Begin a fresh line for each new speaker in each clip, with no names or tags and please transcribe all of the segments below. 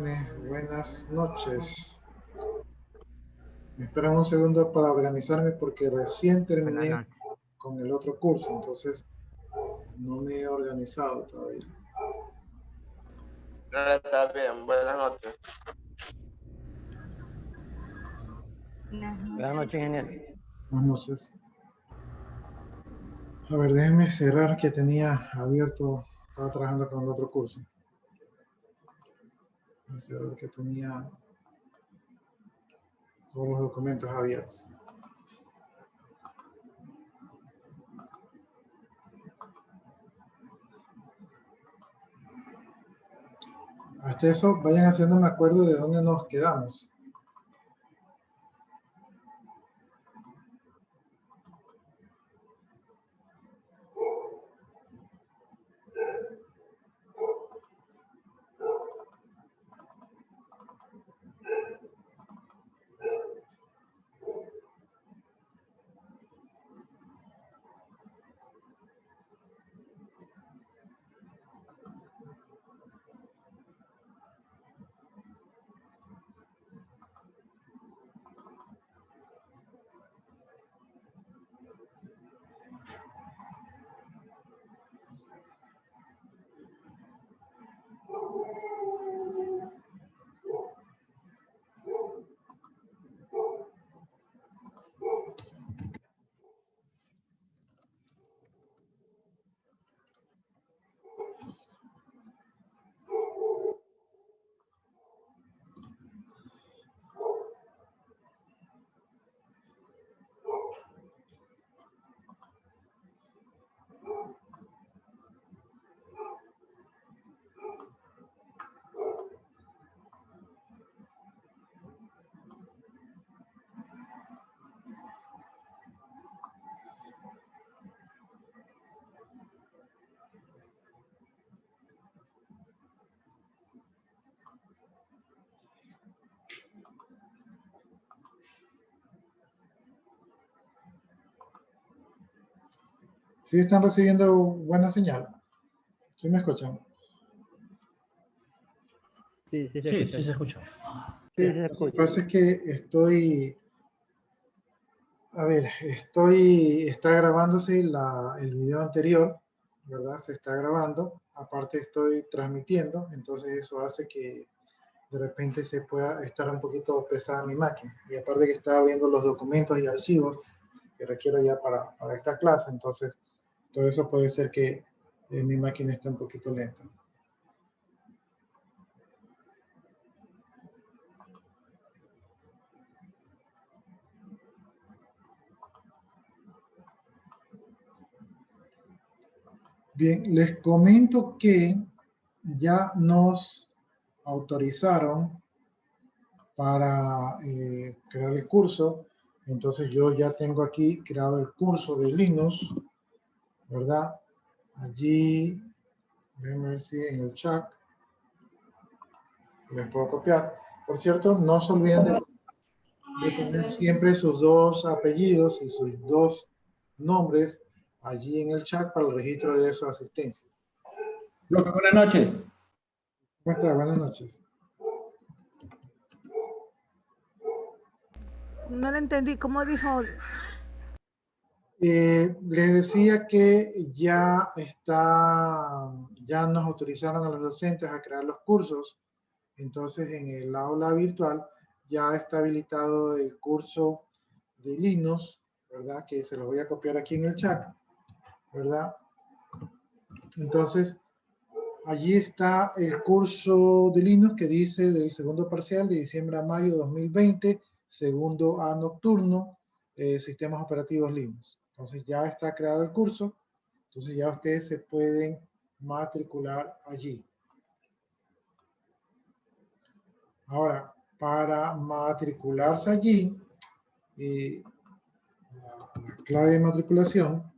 jóvenes, buenas noches. Me esperan un segundo para organizarme porque recién terminé con el otro curso, entonces no me he organizado todavía.
Está bien, buenas noches.
Buenas noches, ingeniero.
Buenas noches. A ver, déjenme cerrar que tenía abierto, estaba trabajando con el otro curso. Déjenme cerrar que tenía todos los documentos abiertos. Hasta eso, vayan haciéndome acuerdo de dónde nos quedamos. ¿Sí están recibiendo buena señal? ¿Sí me escuchan?
Sí, se escucha.
Sí, lo que pasa es que está grabándose el video anterior, ¿verdad? Se está grabando, aparte estoy transmitiendo, entonces eso hace que de repente se pueda estar un poquito pesada mi máquina. Y aparte que está abriendo los documentos y archivos que requiero ya para esta clase, entonces todo eso puede ser que mi máquina esté un poquito lenta. Bien, les comento que ya nos autorizaron para crear el curso. Entonces yo ya tengo aquí creado el curso de Linux, ¿verdad? Allí, déjenme ver si en el chat les puedo copiar. Por cierto, no se olviden de poner siempre sus dos apellidos y sus dos nombres allí en el chat para el registro de su asistencia.
Profe, buenas noches.
¿Cómo está? Buenas noches.
No le entendí, ¿cómo dijo?
Les decía que ya nos autorizaron a los docentes a crear los cursos. Entonces, en el aula virtual ya está habilitado el curso de Linux, ¿verdad? Que se lo voy a copiar aquí en el chat, ¿verdad? Entonces, allí está el curso de Linux que dice del segundo parcial de diciembre a mayo de 2020, segundo A nocturno, sistemas operativos Linux. Entonces ya está creado el curso, entonces ya ustedes se pueden matricular allí. Ahora, para matricularse allí, la clave de matriculación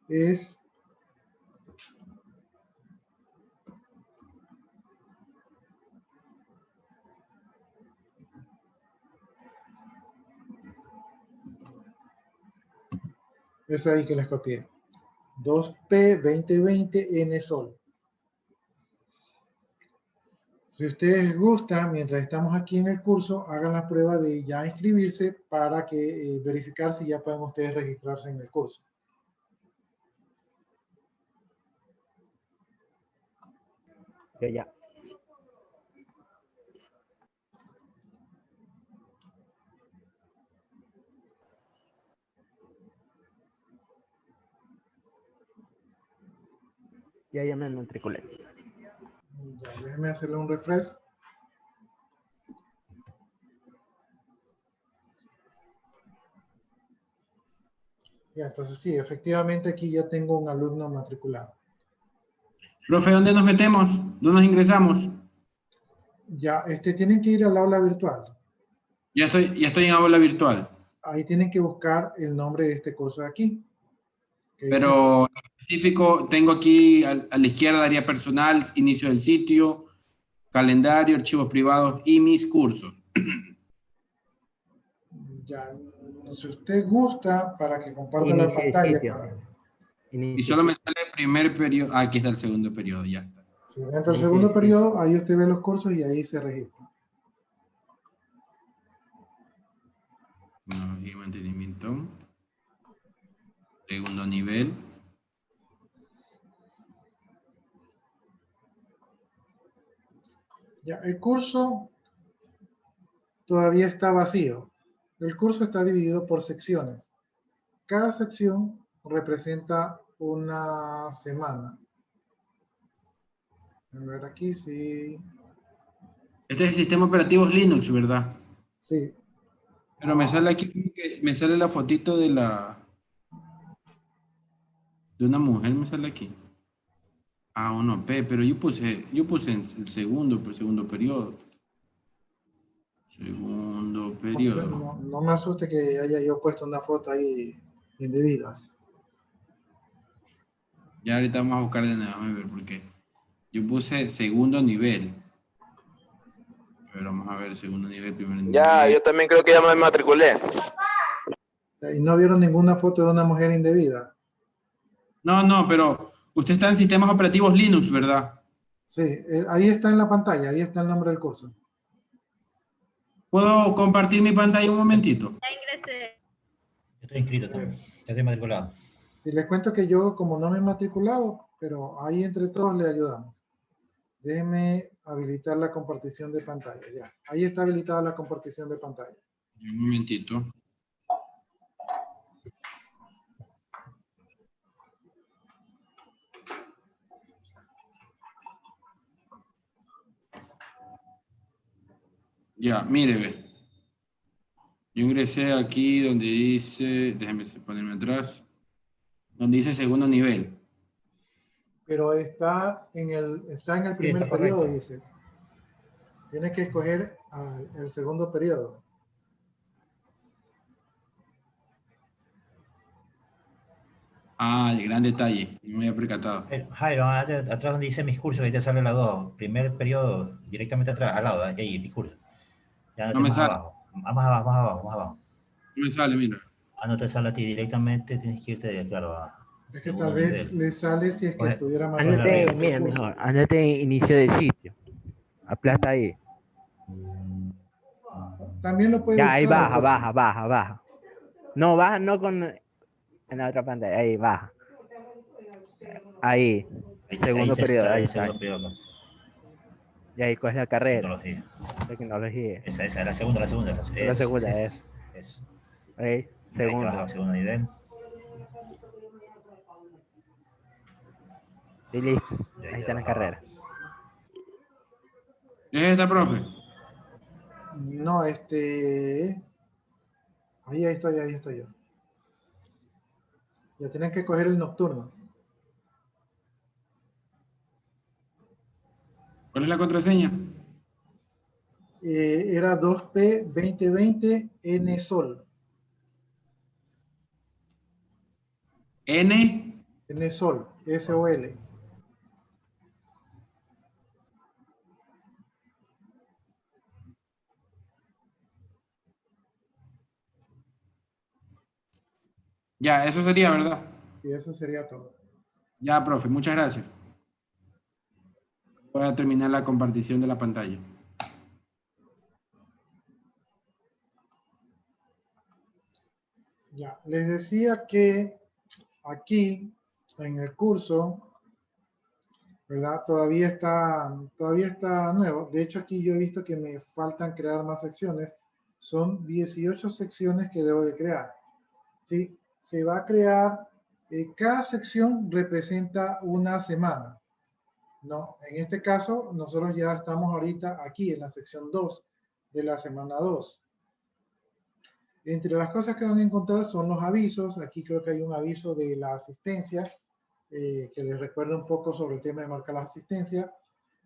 es ahí que les copié. 2P2020 N Sol. Si ustedes gustan, mientras estamos aquí en el curso, hagan la prueba de ya inscribirse para que verificar si ya pueden ustedes registrarse en el curso.
Ya. Ya me matriculé.
Ya, déjenme hacerle un refresh. Ya, entonces sí, efectivamente aquí ya tengo un alumno matriculado.
Profe, ¿dónde nos metemos? ¿Dónde nos ingresamos?
Ya, tienen que ir al aula virtual.
Ya estoy en aula virtual.
Ahí tienen que buscar el nombre de este curso de aquí. Que dice,
Pero en específico, tengo aquí a la izquierda área personal, inicio del sitio, calendario, archivos privados y mis cursos.
ya, si usted gusta, para que comparta la
Inicio de
pantalla.
sitio.
Y solo me sale el primer periodo. Aquí está el segundo periodo, ya está.
Sí, dentro del segundo periodo, ahí usted ve los cursos y ahí se registra.
Tecnología y mantenimiento. Segundo nivel.
Ya, el curso todavía está vacío. El curso está dividido por secciones. Cada sección representa una semana. A ver aquí, sí.
Este es el sistema operativo Linux, ¿verdad?
Sí.
Pero me sale aquí, me sale la fotito de una mujer, me sale aquí. Ah, 1P, pero yo puse el segundo periodo. Segundo
No sé,
periodo.
no me asuste que haya yo puesto una foto ahí indebida.
Ya ahorita vamos a buscar de nuevo, a ver, porque yo puse segundo nivel. Pero vamos a ver, segundo nivel, primer nivel.
Ya, yo también creo que ya me matriculé.
¿Y no vieron ninguna foto de una mujer indebida?
No, pero usted está en sistemas operativos Linux, ¿verdad?
Sí, ahí está en la pantalla, ahí está el nombre del curso.
¿Puedo compartir mi pantalla un momentito?
Ya ingresé.
Estoy inscrito también. Ya estoy matriculado.
Si les cuento que yo, como no me he matriculado, pero ahí entre todos le ayudamos. Déjenme habilitar la compartición de pantalla. Ya, ahí está habilitada la compartición de pantalla.
Un momentito. Ya, mire, ve. Yo ingresé aquí donde dice, déjeme ponerme atrás, donde dice segundo nivel.
Pero está en el primer
está
periodo,
correcto.
dice. Tiene que escoger el segundo periodo.
Ah, de gran detalle, no me había percatado.
Jairo, atrás donde dice mis cursos, ahí te sale las dos. Primer periodo, directamente atrás, al lado, ahí, mis cursos. Ya
No
no
me
más
sale,
abajo. Más abajo, más abajo, más abajo.
no me sale, mira.
No te sale a ti directamente, tienes que irte, claro, a
Es que
segundo
tal vez
nivel.
le sale si es que
Pues,
estuviera
Ándate,
matriculado en
mira,
el curso.
mejor. Ándate en inicio del sitio. Aplasta ahí.
También lo puede
Ya,
buscar.
ahí baja,
el curso.
baja. No, baja, no con en la otra pantalla. Ahí, baja. Ahí. Segundo
se
periodo,
sale
ahí
el
está.
segundo periodo.
Y ahí coge la carrera.
Tecnología.
Tecnología.
Esa, la segunda.
La segunda es. Ahí,
Ahí te
segundo.
vas al segundo nivel.
Y listo.
Y
Ahí
te
está la
vas
carrera.
abajo.
¿Es esta, profe?
No, ahí estoy yo. Ya tienen que coger el nocturno.
¿Cuál es la contraseña?
Era 2P 2020 N Sol.
N.
N Sol, SOL.
Ya, eso sería, ¿verdad?
Y eso sería todo.
Ya, profe, muchas gracias. Voy a terminar la compartición de la pantalla.
Ya, les decía que aquí en el curso, ¿verdad? Todavía está nuevo. De hecho, aquí yo he visto que me faltan crear más secciones. Son 18 secciones que debo de crear. ¿Sí? Se va a crear, cada sección representa una semana. No, en este caso, nosotros ya estamos ahorita aquí en la sección 2 de la semana 2. Entre las cosas que van a encontrar son los avisos. Aquí creo que hay un aviso de la asistencia, que les recuerda un poco sobre el tema de marcar la asistencia.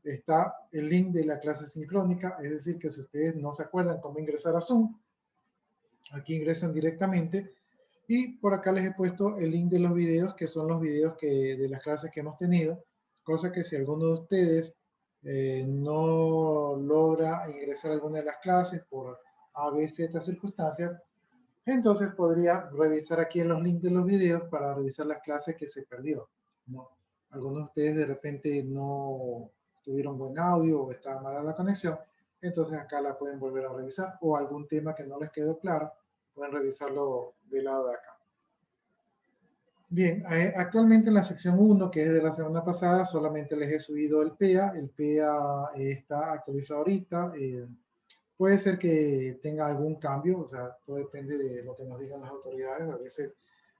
Está el link de la clase sincrónica, es decir, que si ustedes no se acuerdan cómo ingresar a Zoom, aquí ingresan directamente. Y por acá les he puesto el link de los videos, que son los videos de las clases que hemos tenido, cosa que si alguno de ustedes no logra ingresar a alguna de las clases por A, B, Z circunstancias, entonces podría revisar aquí en los links de los videos para revisar las clases que se perdió, ¿no? Algunos de ustedes de repente no tuvieron buen audio o estaba mala la conexión, entonces acá la pueden volver a revisar, o algún tema que no les quedó claro, pueden revisarlo del lado de acá. Bien, actualmente en la sección 1, que es de la semana pasada, solamente les he subido el PEA. El PEA está actualizado ahorita. Puede ser que tenga algún cambio, o sea, todo depende de lo que nos digan las autoridades. A veces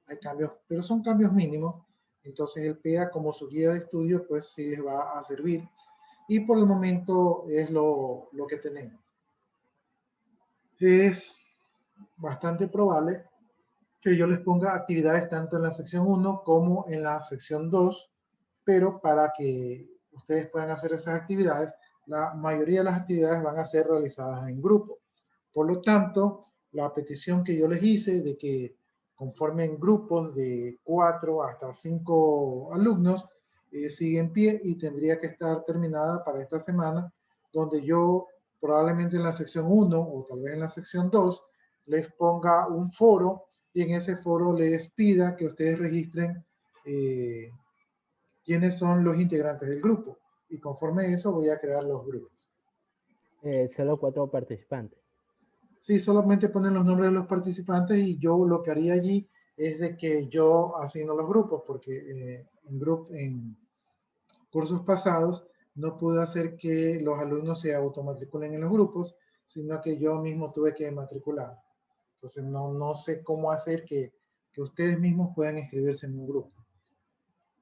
hay cambios, pero son cambios mínimos. Entonces el PEA como su guía de estudio, pues sí les va a servir. Y por el momento es lo que tenemos. Es bastante probable que yo les ponga actividades tanto en la sección 1 como en la sección 2, pero para que ustedes puedan hacer esas actividades, la mayoría de las actividades van a ser realizadas en grupo. Por lo tanto, la petición que yo les hice de que conformen grupos de 4 hasta 5 alumnos sigue en pie y tendría que estar terminada para esta semana, donde yo probablemente en la sección 1 o tal vez en la sección 2 les ponga un foro y en ese foro les pida que ustedes registren quiénes son los integrantes del grupo. Y conforme a eso voy a crear los grupos.
Solo 4 participantes.
Sí, solamente ponen los nombres de los participantes y yo lo que haría allí es de que yo asigno los grupos, porque en cursos pasados no pude hacer que los alumnos se automatriculen en los grupos, sino que yo mismo tuve que matricular. Entonces no sé cómo hacer que ustedes mismos puedan inscribirse en un grupo.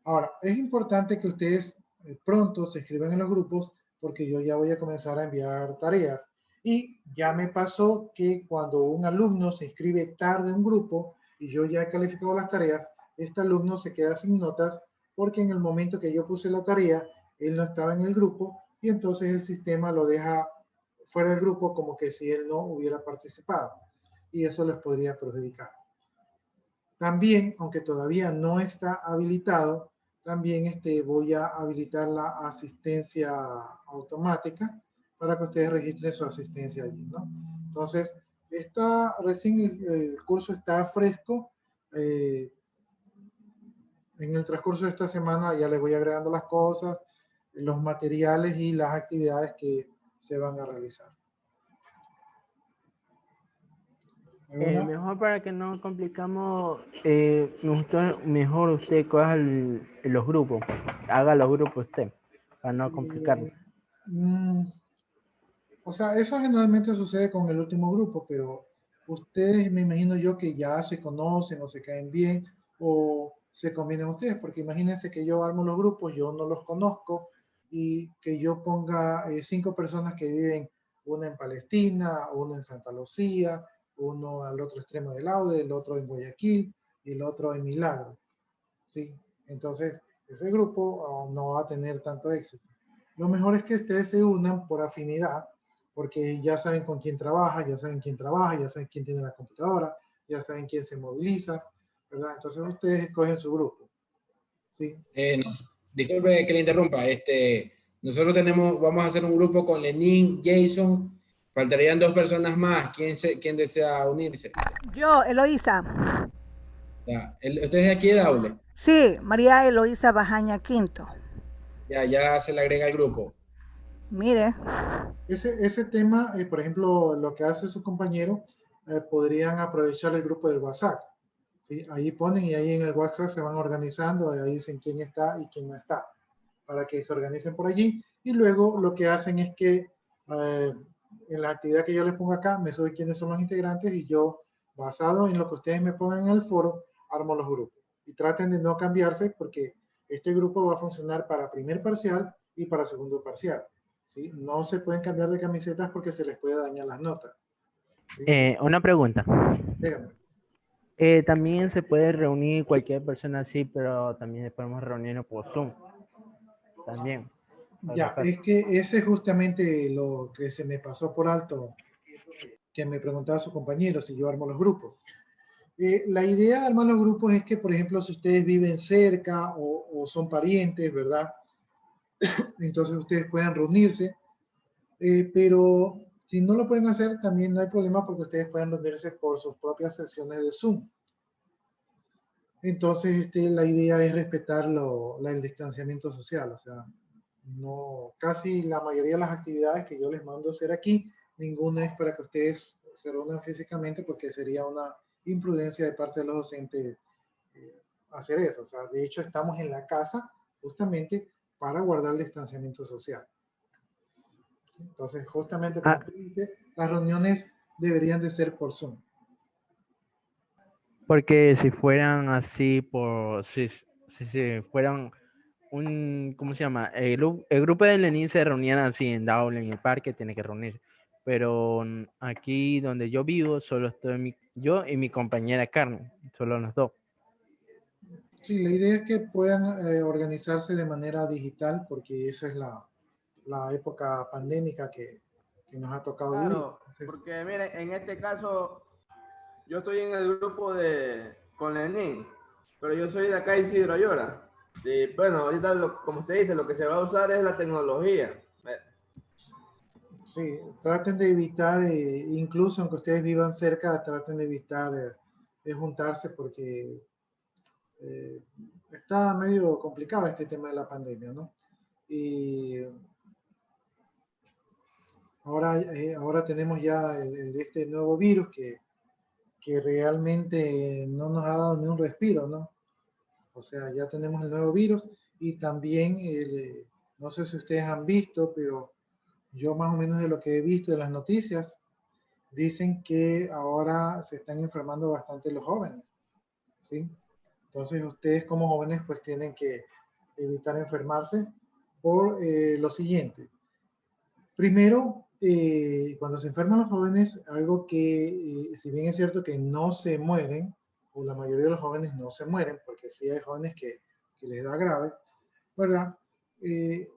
Ahora, es importante que ustedes pronto se inscriban en los grupos porque yo ya voy a comenzar a enviar tareas. Y ya me pasó que cuando un alumno se inscribe tarde en un grupo y yo ya he calificado las tareas, este alumno se queda sin notas porque en el momento que yo puse la tarea, él no estaba en el grupo y entonces el sistema lo deja fuera del grupo como que si él no hubiera participado. Y eso les podría perjudicar. También, aunque todavía no está habilitado, también voy a habilitar la asistencia automática para que ustedes registren su asistencia allí, ¿no? Entonces, recién el curso está fresco. En el transcurso de esta semana ya les voy agregando las cosas, los materiales y las actividades que se van a realizar.
Mejor para que no complicamos, me gustó mejor usted coja los grupos, haga los grupos usted, para no complicarlo.
O sea, eso generalmente sucede con el último grupo, pero ustedes me imagino yo que ya se conocen o se caen bien o se convienen ustedes, porque imagínense que yo armo los grupos, yo no los conozco y que yo ponga 5 personas que viven, una en Palestina, una en Santa Lucía, uno al otro extremo del Aude, el otro en Guayaquil y el otro en Milagro, ¿sí? Entonces, ese grupo no va a tener tanto éxito. Lo mejor es que ustedes se unan por afinidad, porque ya saben con quién trabaja, ya saben quién trabaja, ya saben quién tiene la computadora, ya saben quién se moviliza, ¿verdad? Entonces ustedes escogen su grupo, ¿sí?
Disculpe que le interrumpa, nosotros vamos a hacer un grupo con Lenín, Jason, faltarían 2 personas más. ¿Quién desea unirse?
Yo, Eloísa.
Ya. ¿Usted es de aquí de Daule?
Sí, María Eloísa Bajaña Quinto.
Ya se le agrega al grupo.
Mire,
Ese tema, por ejemplo, lo que hace su compañero, podrían aprovechar el grupo del WhatsApp. ¿Sí? Ahí ponen y ahí en el WhatsApp se van organizando, y ahí dicen quién está y quién no está, para que se organicen por allí. Y luego lo que hacen es que en la actividad que yo les pongo acá, me sube quiénes son los integrantes y yo, basado en lo que ustedes me pongan en el foro, armo los grupos. Y traten de no cambiarse porque este grupo va a funcionar para primer parcial y para segundo parcial. ¿Sí? No se pueden cambiar de camisetas porque se les puede dañar las notas. ¿Sí?
Una pregunta.
Dígame.
También se puede reunir cualquier persona así, pero también podemos reunirnos por Zoom. También.
Ya, es que ese es justamente lo que se me pasó por alto, que me preguntaba su compañero si yo armo los grupos. La idea de armar los grupos es que, por ejemplo, si ustedes viven cerca o son parientes, ¿verdad? Entonces ustedes puedan reunirse, pero si no lo pueden hacer, también no hay problema porque ustedes pueden reunirse por sus propias sesiones de Zoom. Entonces, la idea es respetar el distanciamiento social, o sea, no, casi la mayoría de las actividades que yo les mando a hacer aquí, ninguna es para que ustedes se reúnan físicamente porque sería una imprudencia de parte de los docentes hacer eso. O sea, de hecho estamos en la casa justamente para guardar el distanciamiento social. Entonces, justamente como usted dice, las reuniones deberían de ser por Zoom.
Porque si fueran así, si fueran ¿cómo se llama? El grupo de Lenin se reunían así en Daule, en el parque, tiene que reunirse. Pero aquí donde yo vivo, solo estoy yo y mi compañera Carmen, solo los dos.
Sí, la idea es que puedan organizarse de manera digital porque esa es la época pandémica que nos ha tocado vivir.
Claro,
Entonces,
porque miren, en este caso, yo estoy en el grupo con Lenin, pero yo soy de acá Isidro Ayora. Y bueno, ahorita, como usted dice, lo que se va a usar es la tecnología.
sí, traten de evitar, incluso aunque ustedes vivan cerca, traten de evitar juntarse porque está medio complicado este tema de la pandemia, ¿no? Y ahora tenemos ya este nuevo virus que realmente no nos ha dado ni un respiro, ¿no? O sea, ya tenemos el nuevo virus y también, no sé si ustedes han visto, pero yo más o menos de lo que he visto de las noticias, dicen que ahora se están enfermando bastante los jóvenes, ¿sí? Entonces ustedes como jóvenes pues tienen que evitar enfermarse por lo siguiente. Primero, cuando se enferman los jóvenes, algo que si bien es cierto que no se mueren, o la mayoría de los jóvenes no se mueren, porque sí hay jóvenes que les da grave, ¿verdad? Eh,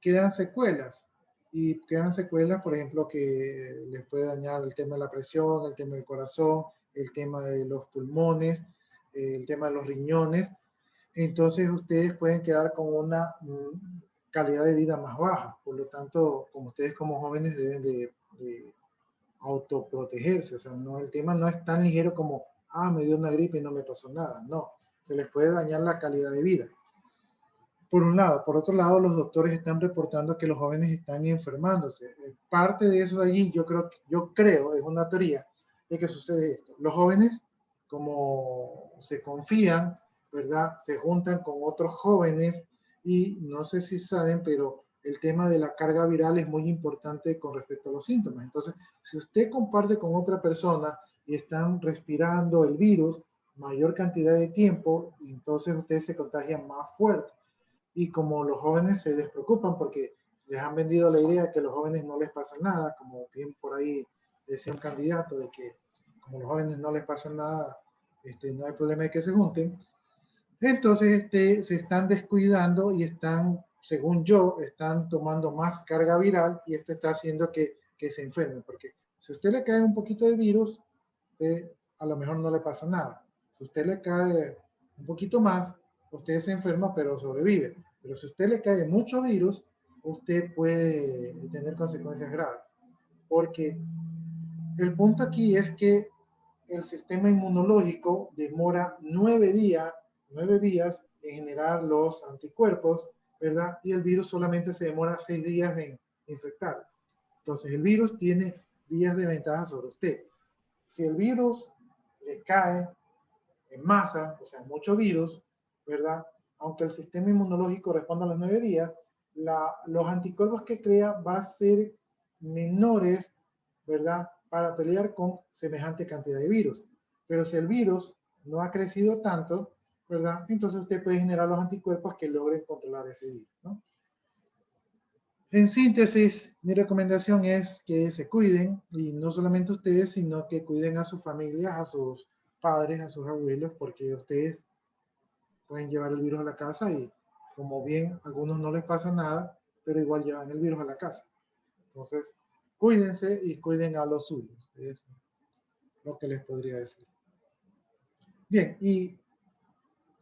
quedan secuelas. Y quedan secuelas, por ejemplo, que les puede dañar el tema de la presión, el tema del corazón, el tema de los pulmones, el tema de los riñones. Entonces ustedes pueden quedar con una calidad de vida más baja. Por lo tanto, como ustedes como jóvenes deben de autoprotegerse. O sea, no, el tema no es tan ligero como, me dio una gripe y no me pasó nada. No, se les puede dañar la calidad de vida. Por un lado. Por otro lado, los doctores están reportando que los jóvenes están enfermándose. Parte de eso de allí, yo creo, es una teoría, de que sucede esto. Los jóvenes, como se confían, ¿verdad? Se juntan con otros jóvenes y no sé si saben, pero el tema de la carga viral es muy importante con respecto a los síntomas. Entonces, si usted comparte con otra persona y están respirando el virus mayor cantidad de tiempo, entonces ustedes se contagian más fuerte. Y como los jóvenes se despreocupan porque les han vendido la idea de que a los jóvenes no les pasa nada, como bien por ahí decía un candidato, de que como los jóvenes no les pasa nada, no hay problema de que se junten. Entonces se están descuidando y están, según yo, están tomando más carga viral y esto está haciendo que se enfermen, porque si a usted le cae un poquito de virus, a lo mejor no le pasa nada. Si a usted le cae un poquito más, usted se enferma pero sobrevive. Pero si a usted le cae mucho virus, usted puede tener consecuencias graves. Porque el punto aquí es que el sistema inmunológico demora 9 días en generar los anticuerpos ¿verdad? Y el virus solamente se demora 6 días en infectar. Entonces, el virus tiene días de ventaja sobre usted. Si el virus le cae en masa, o sea, mucho virus, ¿verdad? Aunque el sistema inmunológico responda a los 9 días, los anticuerpos que crea va a ser menores, ¿verdad? Para pelear con semejante cantidad de virus. Pero si el virus no ha crecido tanto, ¿verdad? Entonces usted puede generar los anticuerpos que logren controlar ese virus, ¿no? En síntesis, mi recomendación es que se cuiden, y no solamente ustedes, sino que cuiden a sus familias, a sus padres, a sus abuelos, porque ustedes pueden llevar el virus a la casa y como bien a algunos no les pasa nada, pero igual llevan el virus a la casa. Entonces, cuídense y cuiden a los suyos. Es lo que les podría decir. Bien, y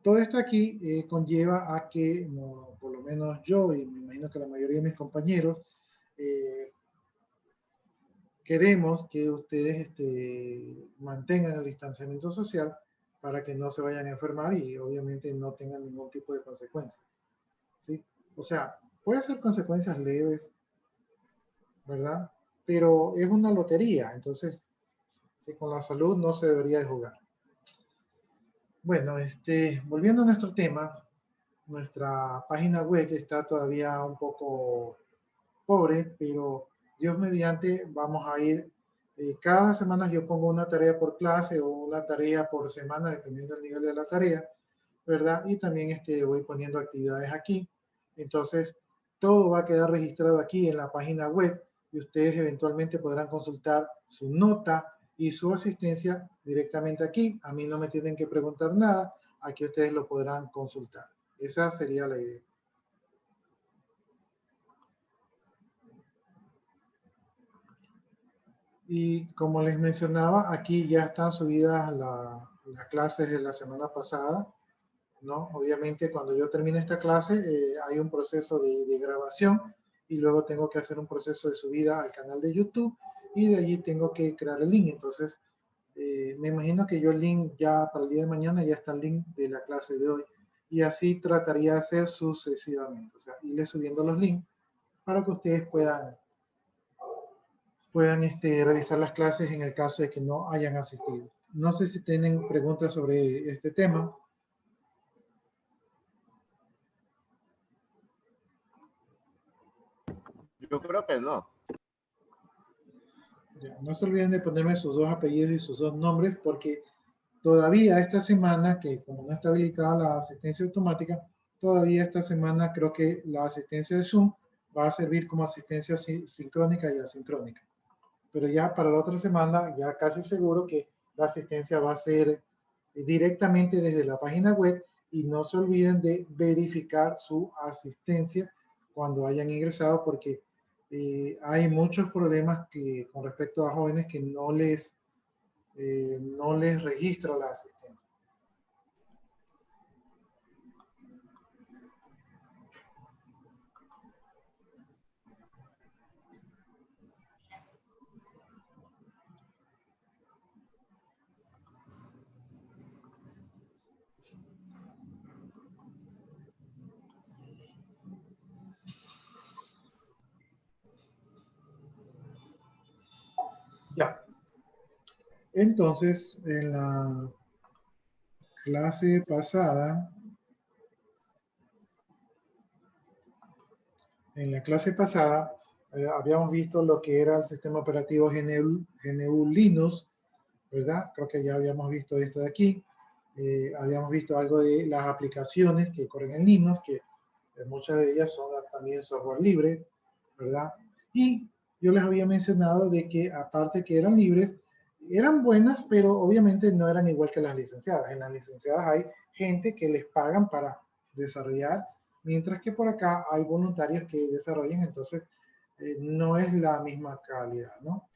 todo esto aquí conlleva a que, no, por lo menos yo y me imagino que la mayoría de mis compañeros, queremos que ustedes mantengan el distanciamiento social para que no se vayan a enfermar y obviamente no tengan ningún tipo de consecuencias, ¿sí? O sea, puede ser consecuencias leves, ¿verdad? Pero es una lotería, entonces, sí, con la salud no se debería de jugar. Bueno, volviendo a nuestro tema, nuestra página web está todavía un poco pobre, pero Dios mediante vamos a ir, cada semana yo pongo una tarea por clase o una tarea por semana, dependiendo del nivel de la tarea, ¿verdad? Y también voy poniendo actividades aquí. Entonces, todo va a quedar registrado aquí en la página web y ustedes eventualmente podrán consultar su nota y su asistencia directamente aquí. A mí no me tienen que preguntar nada, aquí ustedes lo podrán consultar. Esa sería la idea. Y como les mencionaba, aquí ya están subidas las clases de la semana pasada, ¿no? Obviamente cuando yo termine esta clase hay un proceso de grabación y luego tengo que hacer un proceso de subida al canal de YouTube y de allí tengo que crear el link. Entonces, me imagino que yo el link ya para el día de mañana ya está el link de la clase de hoy y así trataría de hacer sucesivamente, o sea, irle subiendo los links para que ustedes puedan revisar las clases en el caso de que no hayan asistido. No sé si tienen preguntas sobre este tema.
Yo creo que no.
Ya, no se olviden de ponerme sus 2 apellidos y sus 2 nombres porque todavía esta semana, que como no está habilitada la asistencia automática, todavía esta semana creo que la asistencia de Zoom va a servir como asistencia sincrónica y asincrónica. Pero ya para la otra semana, ya casi seguro que la asistencia va a ser directamente desde la página web y no se olviden de verificar su asistencia cuando hayan ingresado porque hay muchos problemas con respecto a jóvenes que no les registra la asistencia. Ya. Entonces, en la clase pasada, habíamos visto lo que era el sistema operativo GNU Linux, ¿verdad? Creo que ya habíamos visto esto de aquí. Habíamos visto algo de las aplicaciones que corren en Linux, que muchas de ellas son también software libre, ¿verdad? Y yo les había mencionado de que aparte que eran libres, eran buenas, pero obviamente no eran igual que las licenciadas. En las licenciadas hay gente que les pagan para desarrollar, mientras que por acá hay voluntarios que desarrollan, entonces no es la misma calidad, ¿no?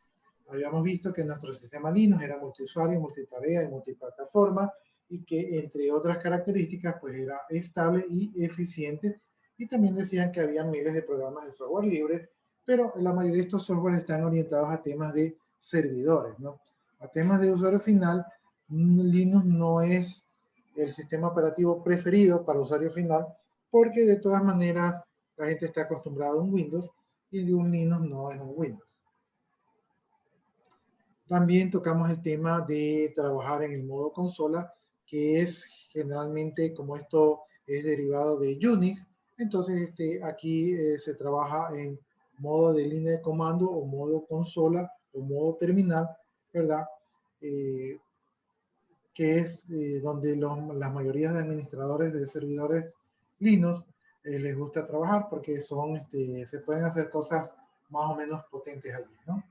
Habíamos visto que nuestro sistema Linux era multiusuario, multitarea y multiplataforma y que entre otras características pues era estable y eficiente y también decían que había miles de programas de software libre, pero la mayoría de estos software están orientados a temas de servidores, ¿no? A temas de usuario final, Linux no es el sistema operativo preferido para usuario final porque de todas maneras la gente está acostumbrada a un Windows y de un Linux no es un Windows. También tocamos el tema de trabajar en el modo consola, que es generalmente, como esto es derivado de Unix, entonces aquí se trabaja en modo de línea de comando o modo consola o modo terminal, ¿verdad? Que es donde las mayorías de administradores de servidores Linux les gusta trabajar porque se pueden hacer cosas más o menos potentes allí, ¿no?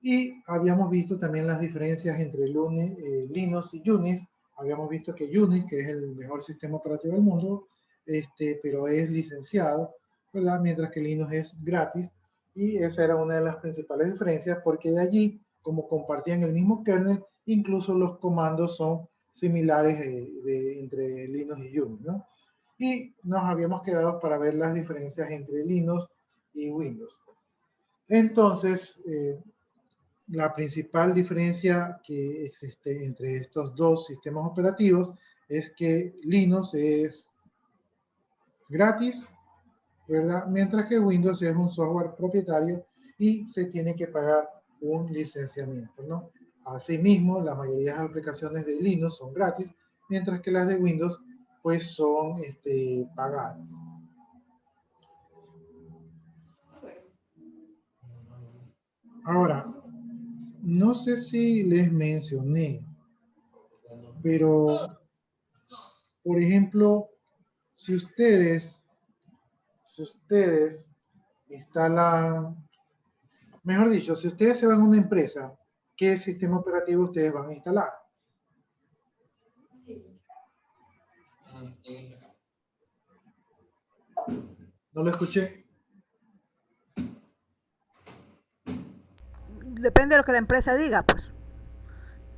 Y habíamos visto también las diferencias entre Linux y Unix. Habíamos visto que Unix, que es el mejor sistema operativo del mundo, pero es licenciado, ¿verdad? Mientras que Linux es gratis. Y esa era una de las principales diferencias, porque de allí, como compartían el mismo kernel, incluso los comandos son similares entre Linux y Unix, ¿no? Y nos habíamos quedado para ver las diferencias entre Linux y Windows. Entonces, la principal diferencia que existe entre estos dos sistemas operativos es que Linux es gratis, ¿verdad? Mientras que Windows es un software propietario y se tiene que pagar un licenciamiento, ¿no? Asimismo, la mayoría de las aplicaciones de Linux son gratis, mientras que las de Windows pues son pagadas. Ahora, no sé si les mencioné, pero, por ejemplo, si ustedes instalan, mejor dicho, si ustedes se van a una empresa, ¿qué sistema operativo ustedes van a instalar? No lo escuché.
Depende de lo que la empresa diga, pues.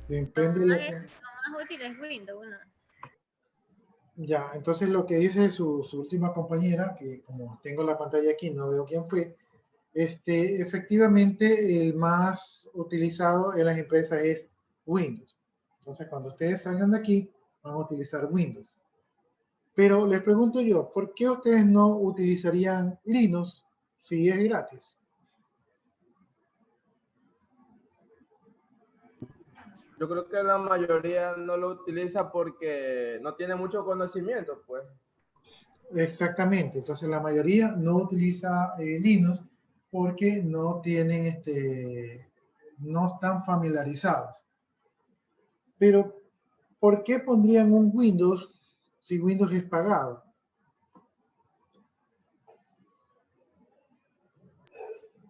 Depende de lo que...
Lo más útil es Windows, ¿no?
Ya, entonces lo que dice su última compañera, que como tengo la pantalla aquí, no veo quién fue, efectivamente el más utilizado en las empresas es Windows. Entonces cuando ustedes salgan de aquí, van a utilizar Windows. Pero les pregunto yo, ¿por qué ustedes no utilizarían Linux si es gratis?
Yo creo que la mayoría no lo utiliza porque no tiene mucho conocimiento, pues.
Exactamente, entonces la mayoría no utiliza Linux porque no tienen, no están familiarizados. Pero, ¿por qué pondrían un Windows si Windows es pagado?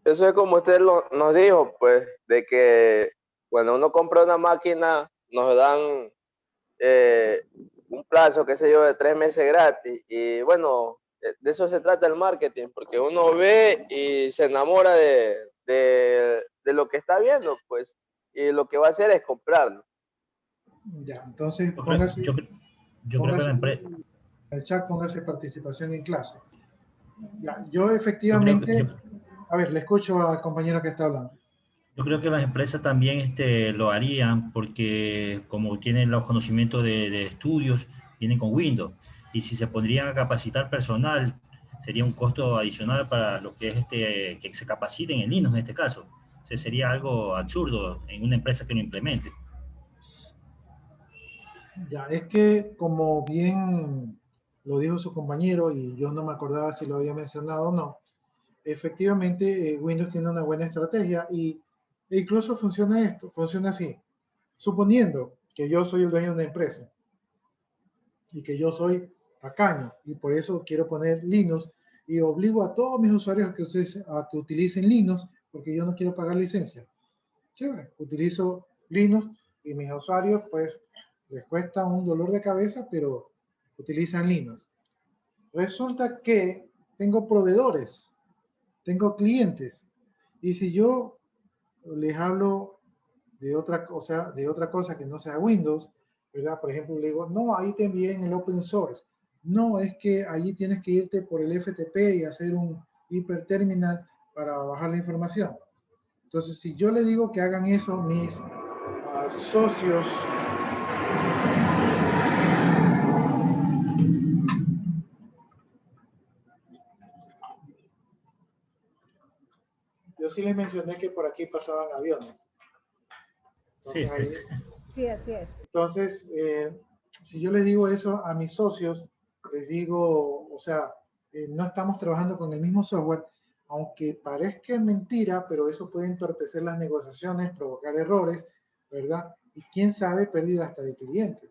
Eso es como usted nos dijo, pues, de que cuando uno compra una máquina, nos dan un plazo, qué sé yo, de 3 meses gratis. Y bueno, de eso se trata el marketing, porque uno ve y se enamora de lo que está viendo, pues, y lo que va a hacer es comprarlo.
Ya, entonces
Yo
póngase,
creo que
póngase
la empresa...
en el chat, póngase participación en clase. Ya, yo
Yo
efectivamente, a ver, le escucho al compañero que está hablando.
creo que las empresas también lo harían porque como tienen los conocimientos de estudios, vienen con Windows. Y si se pondrían a capacitar personal, sería un costo adicional para lo que es que se capaciten en Linux en este caso. O sea, sería algo absurdo en una empresa que lo implemente.
Ya, es que como bien lo dijo su compañero y yo no me acordaba si lo había mencionado o no, efectivamente Windows tiene una buena estrategia e incluso funciona así. Suponiendo que yo soy el dueño de una empresa y que yo soy tacaño y por eso quiero poner Linux y obligo a todos mis usuarios a que utilicen Linux porque yo no quiero pagar licencia. Chévere, utilizo Linux y mis usuarios pues les cuesta un dolor de cabeza, pero utilizan Linux. Resulta que tengo proveedores, tengo clientes y si yo les hablo de otra cosa que no sea Windows, ¿verdad? Por ejemplo, le digo, no, ahí te envié en el open source. No, es que allí tienes que irte por el FTP y hacer un hiperterminal para bajar la información. Entonces, si yo le digo que hagan eso, mis socios yo sí les mencioné que por aquí pasaban aviones.
Sí,
Entonces, ahí,
Sí, así es.
entonces, si yo les digo eso a mis socios, les digo, o sea, no estamos trabajando con el mismo software, aunque parezca mentira, pero eso puede entorpecer las negociaciones, provocar errores, ¿verdad? Y quién sabe, pérdida hasta de clientes.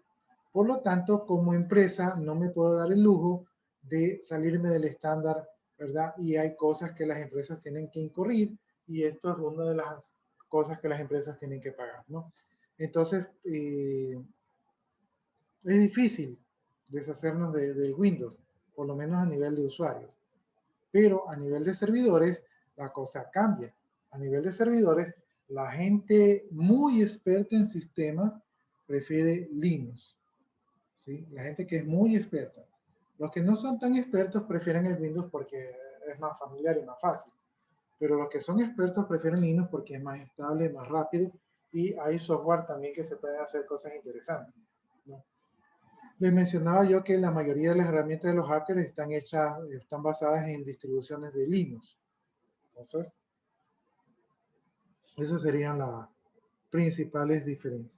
Por lo tanto, como empresa, no me puedo dar el lujo de salirme del estándar, ¿verdad? Y hay cosas que las empresas tienen que incurrir y esto es una de las cosas que las empresas tienen que pagar, ¿no? Entonces, es difícil deshacernos de Windows, por lo menos a nivel de usuarios. Pero a nivel de servidores, la cosa cambia. A nivel de servidores, la gente muy experta en sistemas prefiere Linux. ¿Sí? La gente que es muy experta. Los que no son tan expertos prefieren el Windows porque es más familiar y más fácil. Pero los que son expertos prefieren Linux porque es más estable, más rápido y hay software también que se pueden hacer cosas interesantes, ¿no? Les mencionaba yo que la mayoría de las herramientas de los hackers están basadas en distribuciones de Linux. Entonces, esas serían las principales diferencias.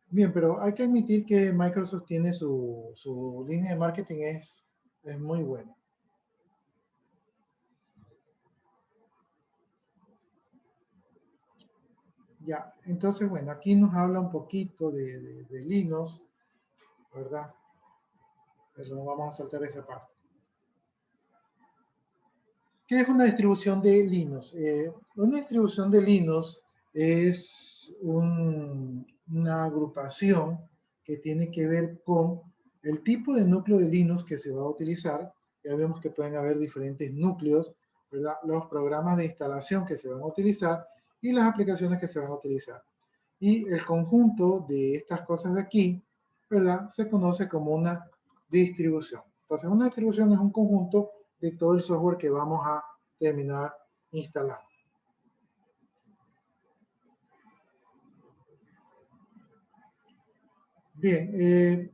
Bien, pero hay que admitir que Microsoft tiene su línea de marketing es muy buena. Ya, entonces, bueno, aquí nos habla un poquito de Linux, ¿verdad? Pero vamos a saltar esa parte. ¿Qué es una distribución de Linux? Una distribución de Linux es una agrupación que tiene que ver con el tipo de núcleo de Linux que se va a utilizar. Ya vemos que pueden haber diferentes núcleos, ¿verdad? Los programas de instalación que se van a utilizar y las aplicaciones que se van a utilizar. Y el conjunto de estas cosas de aquí, ¿verdad? Se conoce como una distribución. Entonces, una distribución es un conjunto de todo el software que vamos a terminar instalando. Bien,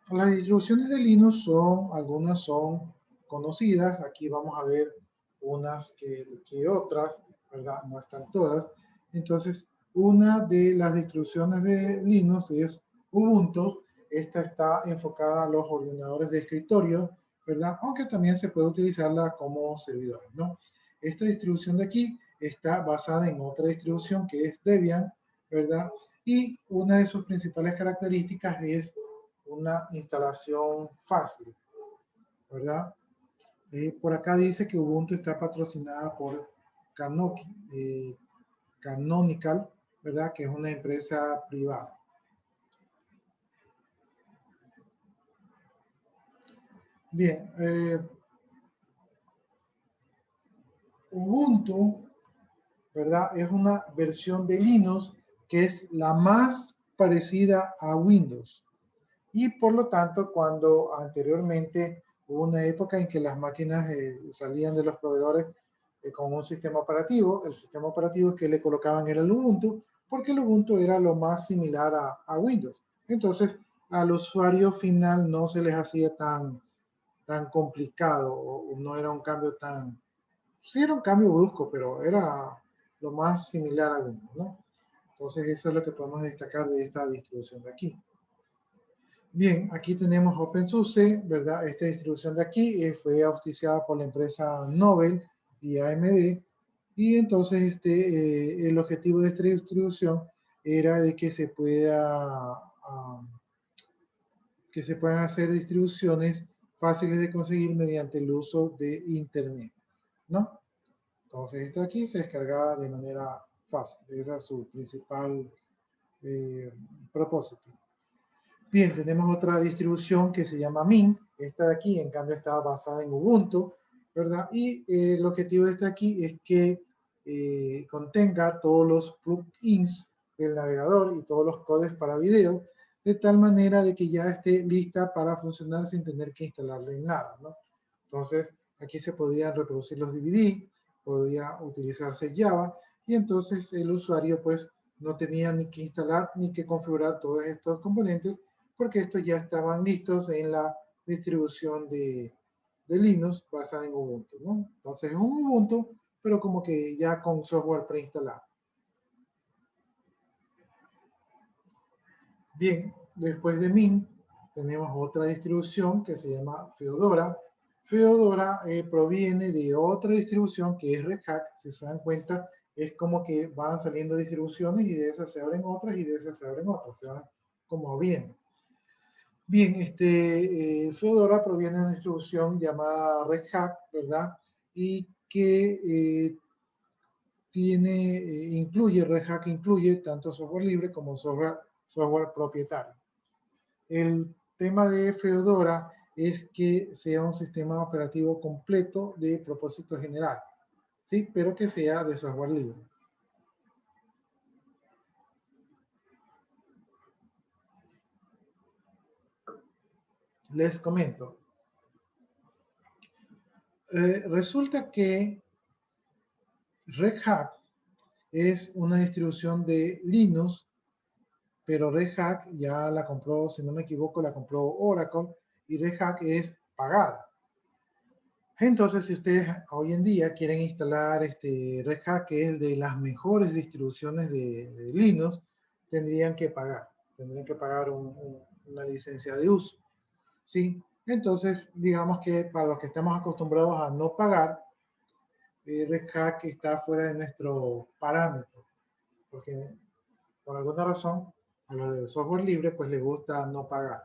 las distribuciones de Linux algunas son conocidas. Aquí vamos a ver unas que otras, ¿verdad? No están todas. Entonces, una de las distribuciones de Linux es Ubuntu. Esta está enfocada a los ordenadores de escritorio, ¿verdad? Aunque también se puede utilizarla como servidores, ¿no? Esta distribución de aquí está basada en otra distribución que es Debian, ¿verdad? Y una de sus principales características es una instalación fácil, ¿verdad? Por acá dice que Ubuntu está patrocinada por Canonical, ¿verdad? Que es una empresa privada. Bien, Ubuntu, ¿verdad? Es una versión de Linux que es la más parecida a Windows. Y por lo tanto, cuando anteriormente hubo una época en que las máquinas salían de los proveedores con un sistema operativo, el sistema operativo que le colocaban era el Ubuntu, porque el Ubuntu era lo más similar a Windows. Entonces, al usuario final no se les hacía tan complicado, o no era un cambio tan... Sí era un cambio brusco, pero era lo más similar a Windows, ¿no? Entonces, eso es lo que podemos destacar de esta distribución de aquí. Bien, aquí tenemos OpenSUSE, ¿verdad? Esta distribución de aquí fue auspiciada por la empresa Nobel y AMD. Y entonces el objetivo de esta distribución era de que que se puedan hacer distribuciones fáciles de conseguir mediante el uso de Internet, ¿no? Entonces esta aquí se descargaba de manera fácil. Ese era su principal propósito. Bien, tenemos otra distribución que se llama Mint. Esta de aquí, en cambio, está basada en Ubuntu, ¿verdad? Y el objetivo de esta aquí es que contenga todos los plugins del navegador y todos los codes para video, de tal manera de que ya esté lista para funcionar sin tener que instalarle nada, ¿no? Entonces, aquí se podían reproducir los DVD, podía utilizarse Java, y entonces el usuario pues no tenía ni que instalar ni que configurar todos estos componentes, porque estos ya estaban listos en la distribución de Linux basada en Ubuntu, ¿no? Entonces es un Ubuntu, pero como que ya con software preinstalado. Bien, después de Mint tenemos otra distribución que se llama Fedora. Fedora proviene de otra distribución que es Red Hat. Si se dan cuenta, es como que van saliendo distribuciones y de esas se abren otras y de esas se abren otras. Se van como abriendo. Bien, Fedora proviene de una distribución llamada Red Hat, ¿verdad? Y que incluye, Red Hat incluye tanto software libre como software propietario. El tema de Fedora es que sea un sistema operativo completo de propósito general, ¿sí? Pero que sea de software libre. Les comento. Resulta que Red Hat es una distribución de Linux, pero Red Hat ya la compró, si no me equivoco, la compró Oracle, y Red Hat es pagada. Entonces, si ustedes hoy en día quieren instalar Red Hat, que es de las mejores distribuciones de Linux, tendrían que pagar una licencia de uso, ¿sí? Entonces, digamos que para los que estamos acostumbrados a no pagar, Red Hat está fuera de nuestro parámetro, porque por alguna razón a los de software libre pues les gusta no pagar.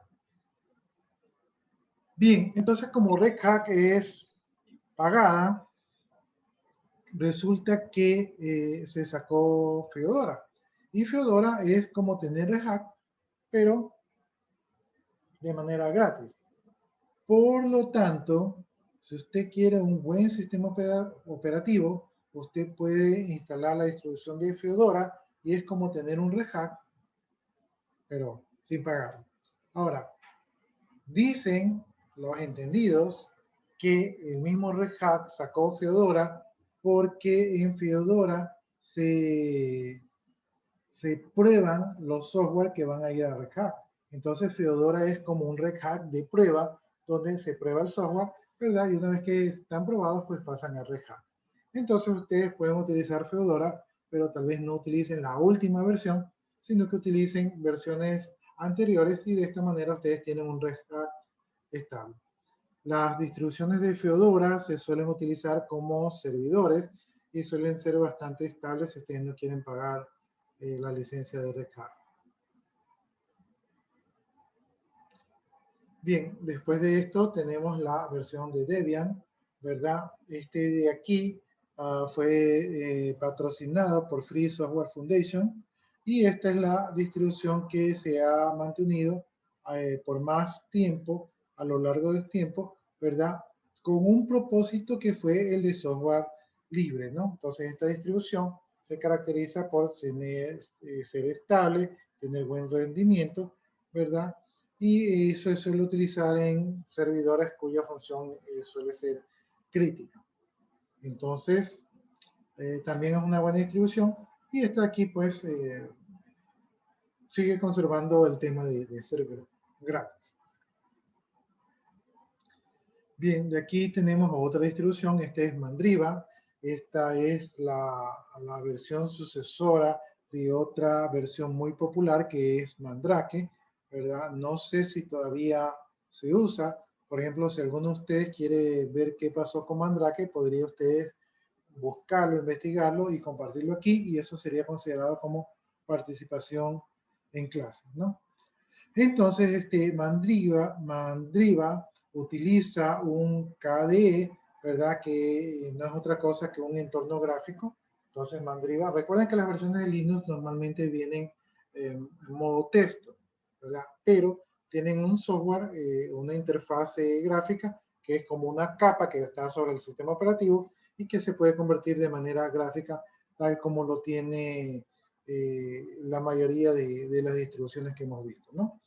Bien, entonces como Red Hat es pagada, resulta que se sacó Fedora. Y Fedora es como tener Red Hat, pero de manera gratis. Por lo tanto, si usted quiere un buen sistema operativo, usted puede instalar la distribución de Fedora y es como tener un Red Hat, pero sin pagar. Ahora, dicen los entendidos que el mismo Red Hat sacó Fedora porque en Fedora se prueban los software que van a ir a Red Hat. Entonces Fedora es como un Red Hat de prueba donde se prueba el software, ¿verdad? Y una vez que están probados, pues pasan a Red Hat. Entonces ustedes pueden utilizar Fedora, pero tal vez no utilicen la última versión, sino que utilicen versiones anteriores y de esta manera ustedes tienen un Red Hat estable. Las distribuciones de Fedora se suelen utilizar como servidores y suelen ser bastante estables si ustedes no quieren pagar la licencia de Red Hat. Bien, después de esto tenemos la versión de Debian, ¿verdad? Este de aquí fue patrocinado por Free Software Foundation y esta es la distribución que se ha mantenido por más tiempo, a lo largo del tiempo, ¿verdad? Con un propósito que fue el de software libre, ¿no? Entonces esta distribución se caracteriza por ser estable, tener buen rendimiento, ¿verdad? Y eso se suele utilizar en servidores cuya función suele ser crítica. Entonces, también es una buena distribución y esta aquí pues sigue conservando el tema de ser gratis. Bien, de aquí tenemos otra distribución, esta es Mandriva, esta es la versión sucesora de otra versión muy popular que es Mandrake, ¿verdad? No sé si todavía se usa, por ejemplo, si alguno de ustedes quiere ver qué pasó con Mandrake, podría ustedes buscarlo, investigarlo y compartirlo aquí y eso sería considerado como participación en clase, ¿no? Entonces, Mandriva utiliza un KDE, ¿verdad? Que no es otra cosa que un entorno gráfico. Entonces, Mandriva, recuerden que las versiones de Linux normalmente vienen en modo texto, ¿verdad? Pero tienen un software, una interfase gráfica, que es como una capa que está sobre el sistema operativo y que se puede convertir de manera gráfica, tal como lo tiene la mayoría de las distribuciones que hemos visto, ¿no?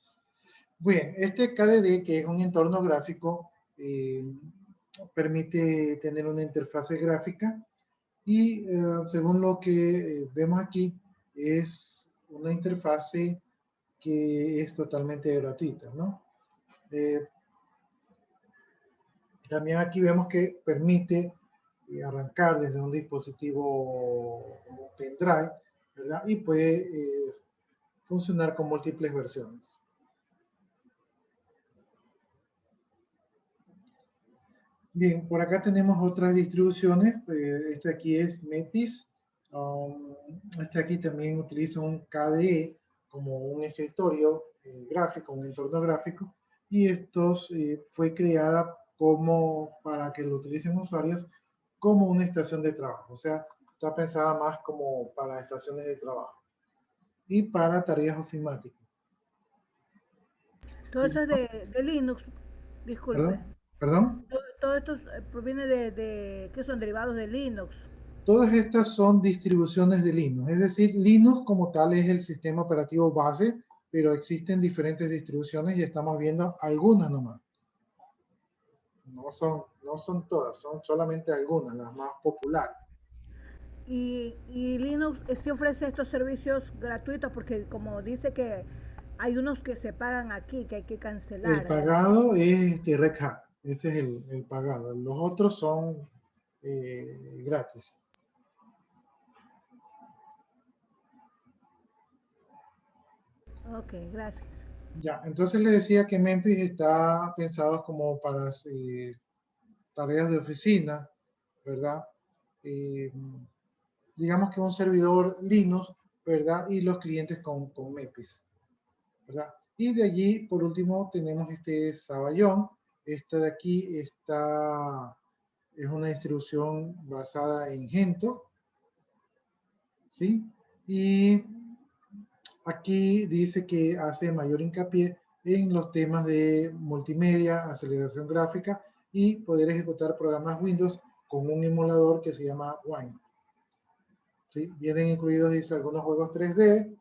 Bien, este KDE, que es un entorno gráfico, permite tener una interfase gráfica y según lo que vemos aquí, es una interfase que es totalmente gratuita, ¿no? También aquí vemos que permite arrancar desde un dispositivo pendrive, ¿verdad? Y puede funcionar con múltiples versiones. Bien, por acá tenemos otras distribuciones. Este aquí es Metis. Este aquí también utiliza un KDE como un escritorio gráfico, un entorno gráfico. Y estos fue creada como para que lo utilicen usuarios como una estación de trabajo. O sea, está pensada más como para estaciones de trabajo y para tareas ofimáticas.
Todo eso es de Linux, disculpe.
¿Perdón?
Todo esto proviene que son derivados de Linux.
Todas estas son distribuciones de Linux, es decir, Linux como tal es el sistema operativo base, pero existen diferentes distribuciones y estamos viendo algunas nomás. No son todas, son solamente algunas, las más populares.
Y Linux sí ofrece estos servicios gratuitos porque como dice que hay unos que se pagan aquí, que hay que cancelar.
El pagado es de Red Hat, ese es el pagado. Los otros son gratis.
Ok, gracias.
Ya, entonces le decía que Memphis está pensado como para tareas de oficina, ¿verdad? Digamos que un servidor Linux, ¿verdad? Y los clientes con Memphis, ¿verdad? Y de allí, por último, tenemos este Sabayón. Esta de aquí es una distribución basada en Gentoo, ¿sí? Y aquí dice que hace mayor hincapié en los temas de multimedia, aceleración gráfica y poder ejecutar programas Windows con un emulador que se llama Wine. ¿Sí? Vienen incluidos, dice, algunos juegos 3D,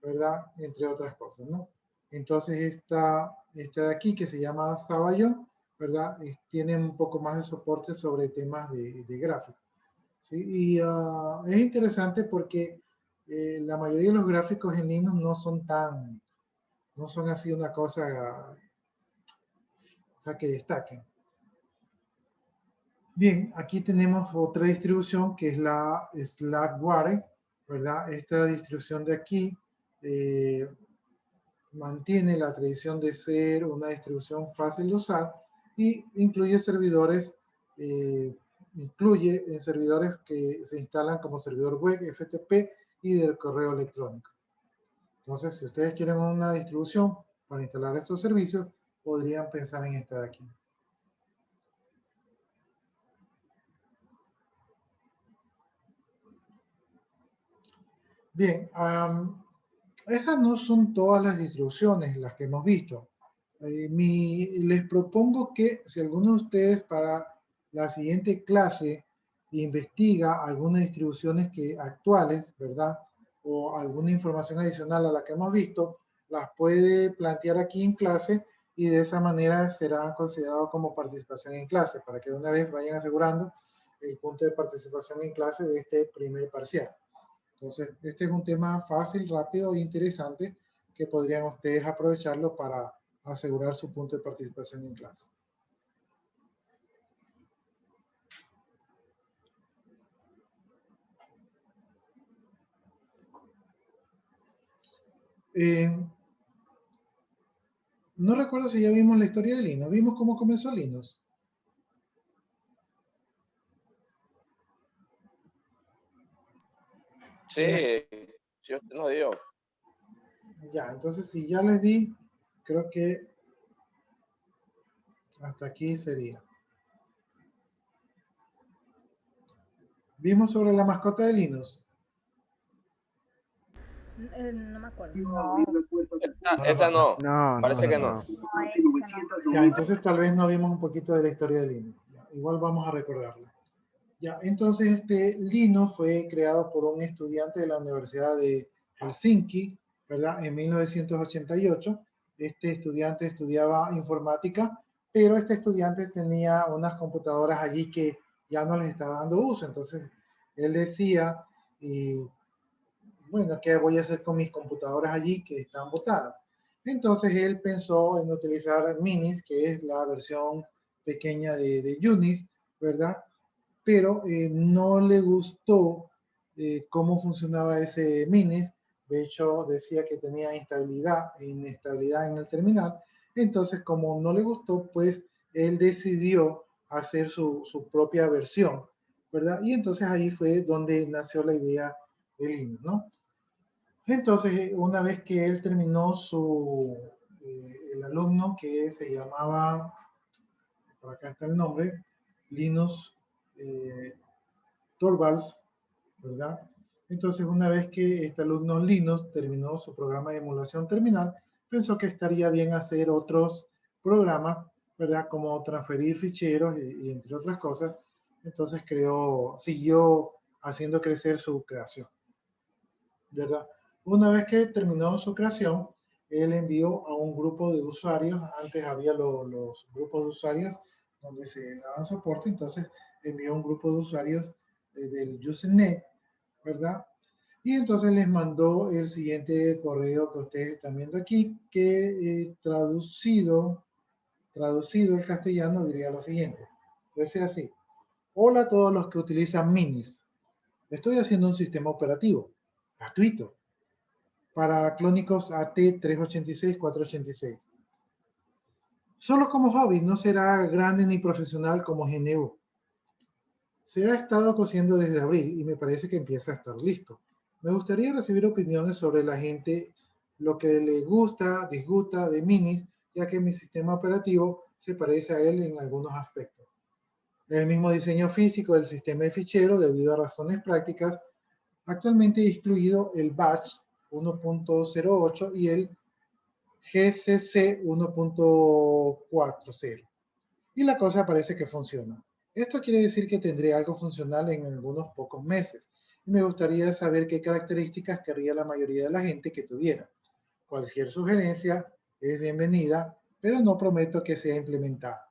¿verdad? Entre otras cosas, ¿no? Entonces esta de aquí que se llama Sabayón, ¿verdad? Tiene un poco más de soporte sobre temas de gráfica. ¿Sí? Y es interesante porque la mayoría de los gráficos en Linux no son así una cosa, o sea, que destaquen. Bien, aquí tenemos otra distribución que es la Slackware, ¿verdad? Esta distribución de aquí mantiene la tradición de ser una distribución fácil de usar y incluye servidores que se instalan como servidor web, FTP y del correo electrónico. Entonces, si ustedes quieren una distribución para instalar estos servicios, podrían pensar en esta de aquí. Bien, estas no son todas las distribuciones las que hemos visto. Les propongo que si alguno de ustedes para la siguiente clase investiga algunas distribuciones actuales, ¿verdad? O alguna información adicional a la que hemos visto, las puede plantear aquí en clase y de esa manera serán considerados como participación en clase, para que de una vez vayan asegurando el punto de participación en clase de este primer parcial. Entonces, este es un tema fácil, rápido e interesante que podrían ustedes aprovecharlo para asegurar su punto de participación en clase. No recuerdo si ya vimos la historia de Linux. ¿Vimos cómo comenzó Linux?
Sí, sí usted nos dio.
Ya, entonces si ya les di, creo que hasta aquí sería. ¿Vimos sobre la mascota de Linux?
No me acuerdo.
Esa no.
No,
Parece que
no.
Ya, entonces tal vez no vimos un poquito de la historia de Linux. Ya, igual vamos a recordarla. Ya, entonces Linux fue creado por un estudiante de la Universidad de Helsinki, ¿verdad? En 1988. Este estudiante estudiaba informática, pero este estudiante tenía unas computadoras allí que ya no les estaba dando uso. Entonces él decía, bueno, ¿qué voy a hacer con mis computadoras allí que están botadas? Entonces él pensó en utilizar Minis, que es la versión pequeña de Unix, ¿verdad? Pero no le gustó cómo funcionaba ese Minis. De hecho, decía que tenía instabilidad e inestabilidad en el terminal. Entonces, como no le gustó, pues él decidió hacer su propia versión, ¿verdad? Y entonces ahí fue donde nació la idea de Linux, ¿no? Entonces, una vez que él terminó el alumno que se llamaba, por acá está el nombre, Linus Torvalds, ¿verdad? Entonces, una vez que este alumno Linus terminó su programa de emulación terminal, pensó que estaría bien hacer otros programas, ¿verdad? Como transferir ficheros y entre otras cosas. Entonces siguió haciendo crecer su creación, ¿verdad? Una vez que terminó su creación, él envió a un grupo de usuarios, antes había los grupos de usuarios donde se daban soporte, entonces envió un grupo de usuarios del Usenet, ¿verdad? Y entonces les mandó el siguiente correo que ustedes están viendo aquí, que traducido al castellano diría lo siguiente. Dice así: hola a todos los que utilizan Minis. Estoy haciendo un sistema operativo gratuito para Clónicos AT386-486. Solo como hobby, no será grande ni profesional como GNU. Se ha estado cociendo desde abril y me parece que empieza a estar listo. Me gustaría recibir opiniones sobre la gente, lo que le gusta, disgusta de Minis, ya que mi sistema operativo se parece a él en algunos aspectos. El mismo diseño físico del sistema de fichero, debido a razones prácticas, actualmente excluido el Batch 1.08 y el GCC 1.40. Y la cosa parece que funciona. Esto quiere decir que tendré algo funcional en algunos pocos meses. Y me gustaría saber qué características querría la mayoría de la gente que tuviera. Cualquier sugerencia es bienvenida, pero no prometo que sea implementada.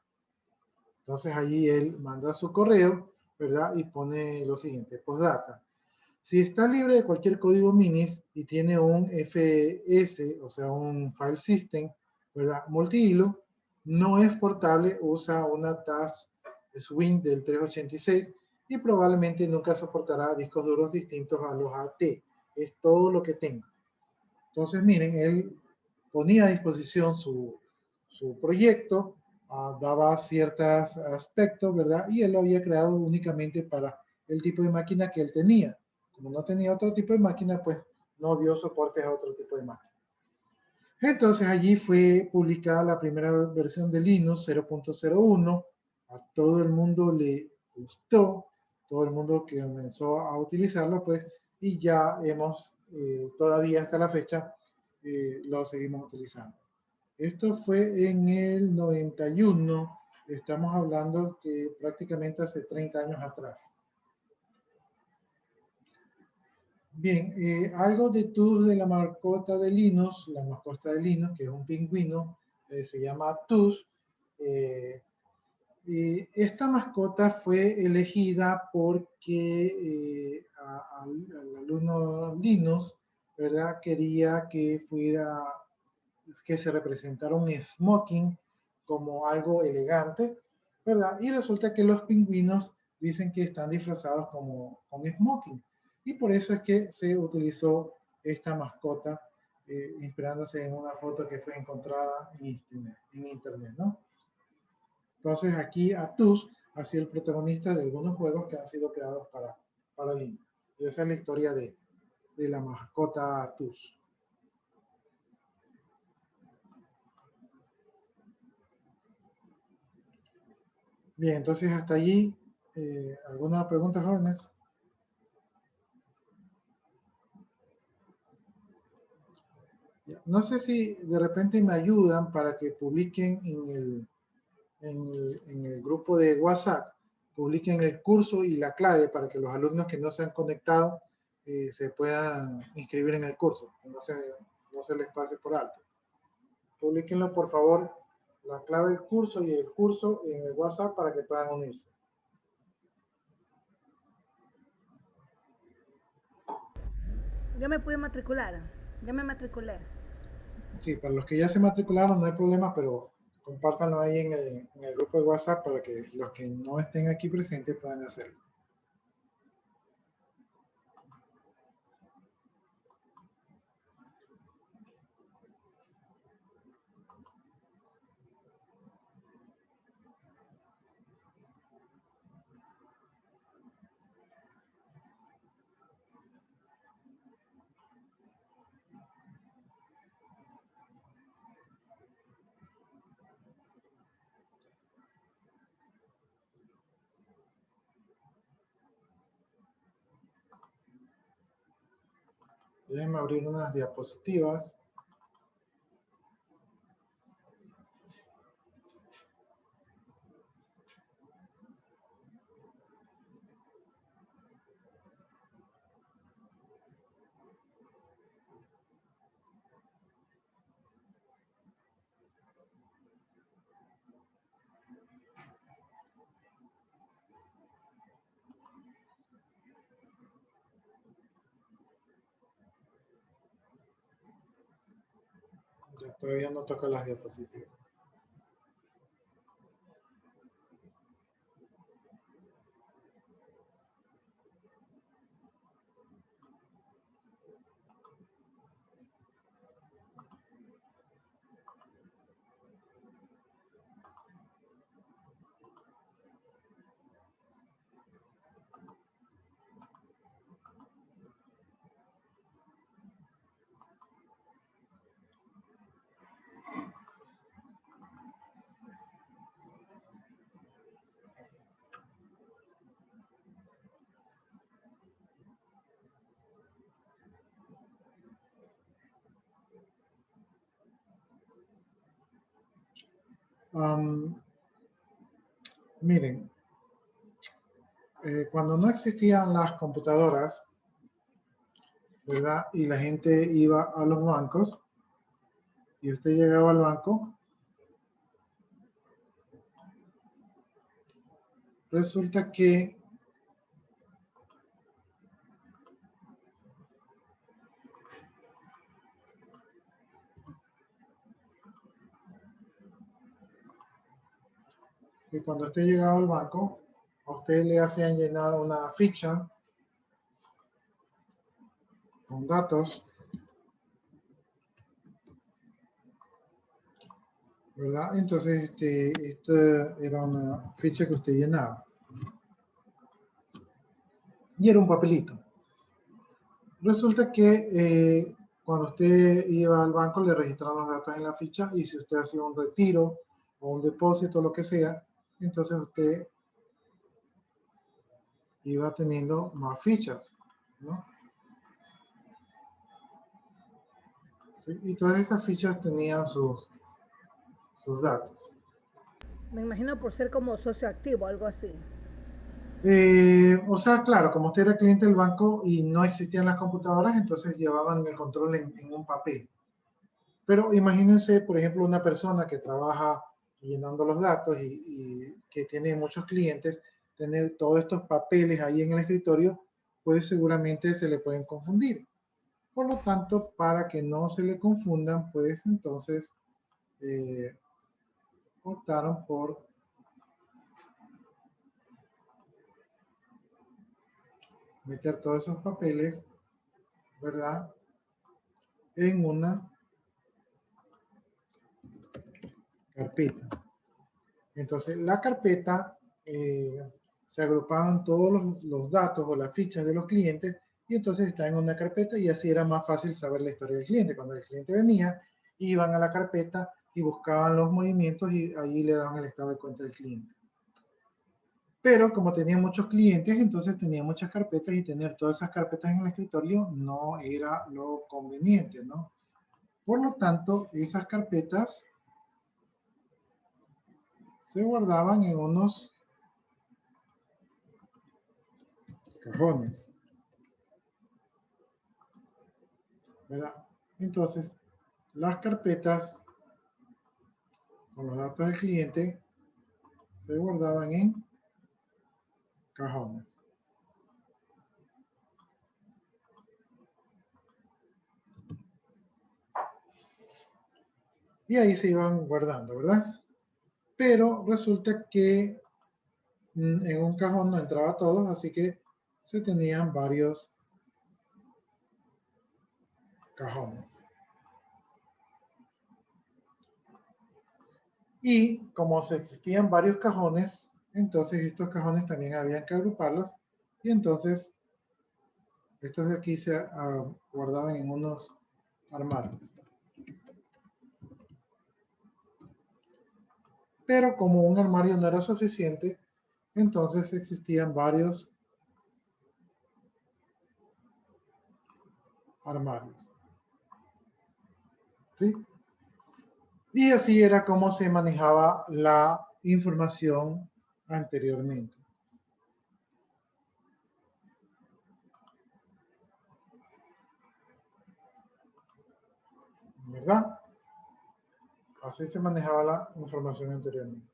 Entonces allí él manda su correo, ¿verdad? Y pone lo siguiente: postdata. Si está libre de cualquier código Minis y tiene un FS, o sea, un file system, ¿verdad? Multihilo, no es portable, usa una TAS Swing del 386 y probablemente nunca soportará discos duros distintos a los AT. Es todo lo que tengo. Entonces, miren, él ponía a disposición su proyecto, daba ciertos aspectos, ¿verdad? Y él lo había creado únicamente para el tipo de máquina que él tenía. Como no tenía otro tipo de máquina, pues no dio soporte a otro tipo de máquina. Entonces allí fue publicada la primera versión de Linux 0.01. A todo el mundo le gustó, todo el mundo que comenzó a utilizarlo, pues, y ya hemos, todavía hasta la fecha, lo seguimos utilizando. Esto fue en el 91, estamos hablando que prácticamente hace 30 años atrás. Bien, algo de la mascota de Linux, la mascota de Linux, que es un pingüino, se llama Tus. Esta mascota fue elegida porque al alumno Linux, ¿verdad? Quería que se representara un smoking como algo elegante, ¿verdad? Y resulta que los pingüinos dicen que están disfrazados con smoking. Y por eso es que se utilizó esta mascota, inspirándose en una foto que fue encontrada en internet, ¿no? Entonces aquí Atus ha sido el protagonista de algunos juegos que han sido creados para Linux. Y esa es la historia de la mascota Atus. Bien, entonces hasta allí, ¿alguna pregunta, jóvenes? No sé si de repente me ayudan para que publiquen en el grupo de WhatsApp, publiquen el curso y la clave para que los alumnos que no se han conectado se puedan inscribir en el curso, no se les pase por alto. Publíquenlo, por favor, la clave del curso y el curso en el WhatsApp para que puedan unirse.
Yo me pude matricular, ya me matriculé.
Sí, para los que ya se matricularon no hay problema, pero Compártanlo ahí en el grupo de WhatsApp para que los que no estén aquí presentes puedan hacerlo. Déjenme abrir unas diapositivas. Ya todavía no toco las diapositivas. Miren, cuando no existían las computadoras, ¿verdad? Y la gente iba a los bancos y usted llegaba al banco, resulta que cuando usted llegaba al banco, a usted le hacían llenar una ficha con datos, ¿verdad? Entonces, esta era una ficha que usted llenaba. Y era un papelito. Resulta que cuando usted iba al banco le registraban los datos en la ficha y si usted hacía un retiro o un depósito, lo que sea, entonces usted iba teniendo más fichas, ¿no? ¿Sí? Y todas esas fichas tenían sus datos.
Me imagino por ser como socio activo, algo así.
O sea, claro, como usted era cliente del banco y no existían las computadoras, entonces llevaban el control en un papel. Pero imagínense, por ejemplo, una persona que trabaja llenando los datos y que tiene muchos clientes, tener todos estos papeles ahí en el escritorio, pues seguramente se le pueden confundir. Por lo tanto, para que no se le confundan, pues entonces optaron por meter todos esos papeles, ¿verdad? En una carpeta. Entonces, la carpeta se agrupaban todos los datos o las fichas de los clientes y entonces está en una carpeta y así era más fácil saber la historia del cliente. Cuando el cliente venía, iban a la carpeta y buscaban los movimientos y allí le daban el estado de cuenta del cliente. Pero como tenía muchos clientes, entonces tenía muchas carpetas y tener todas esas carpetas en el escritorio no era lo conveniente, ¿no? Por lo tanto, esas carpetas se guardaban en unos cajones, ¿verdad? Entonces, las carpetas con los datos del cliente se guardaban en cajones. Y ahí se iban guardando, ¿verdad? pero resulta que en un cajón no entraba todo, así que se tenían varios cajones. Y como se existían varios cajones, entonces estos cajones también habían que agruparlos, y entonces estos de aquí se guardaban en unos armarios. Pero como un armario no era suficiente, entonces existían varios armarios. ¿Sí? Y así era como se manejaba la información anteriormente. ¿Verdad? Así se manejaba la información anteriormente.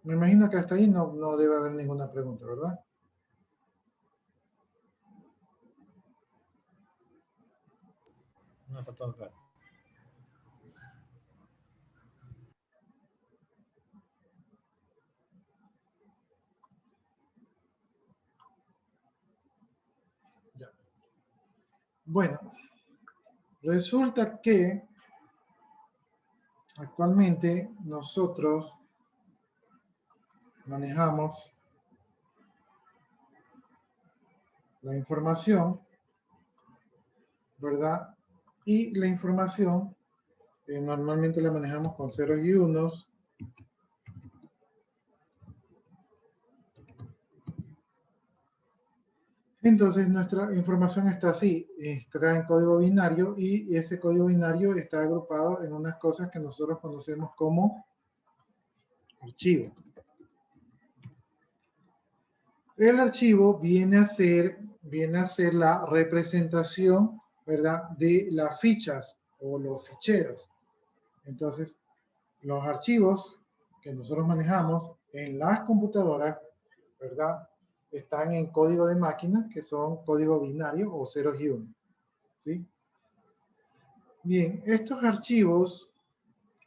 Me imagino que hasta ahí no debe haber ninguna pregunta, ¿verdad?
No, está todo claro.
Ya. Bueno, resulta que actualmente nosotros manejamos la información, ¿verdad? Y la información normalmente la manejamos con ceros y unos. Entonces nuestra información está así, está en código binario, y ese código binario está agrupado en unas cosas que nosotros conocemos como archivo. El archivo viene a ser la representación, ¿verdad?, de las fichas o los ficheros. Entonces, los archivos que nosotros manejamos en las computadoras, ¿verdad?, están en código de máquina, que son código binario o ceros y unos. ¿Sí? Bien, estos archivos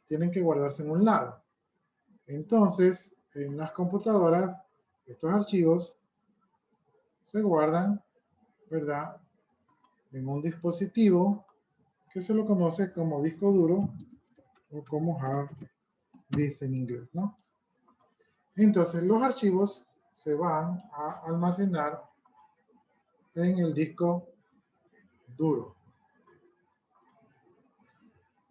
tienen que guardarse en un lado. Entonces, en las computadoras, estos archivos se guardan, ¿verdad?, en un dispositivo que se lo conoce como disco duro o como hard disk en inglés, ¿no? Entonces, los archivos se van a almacenar en el disco duro.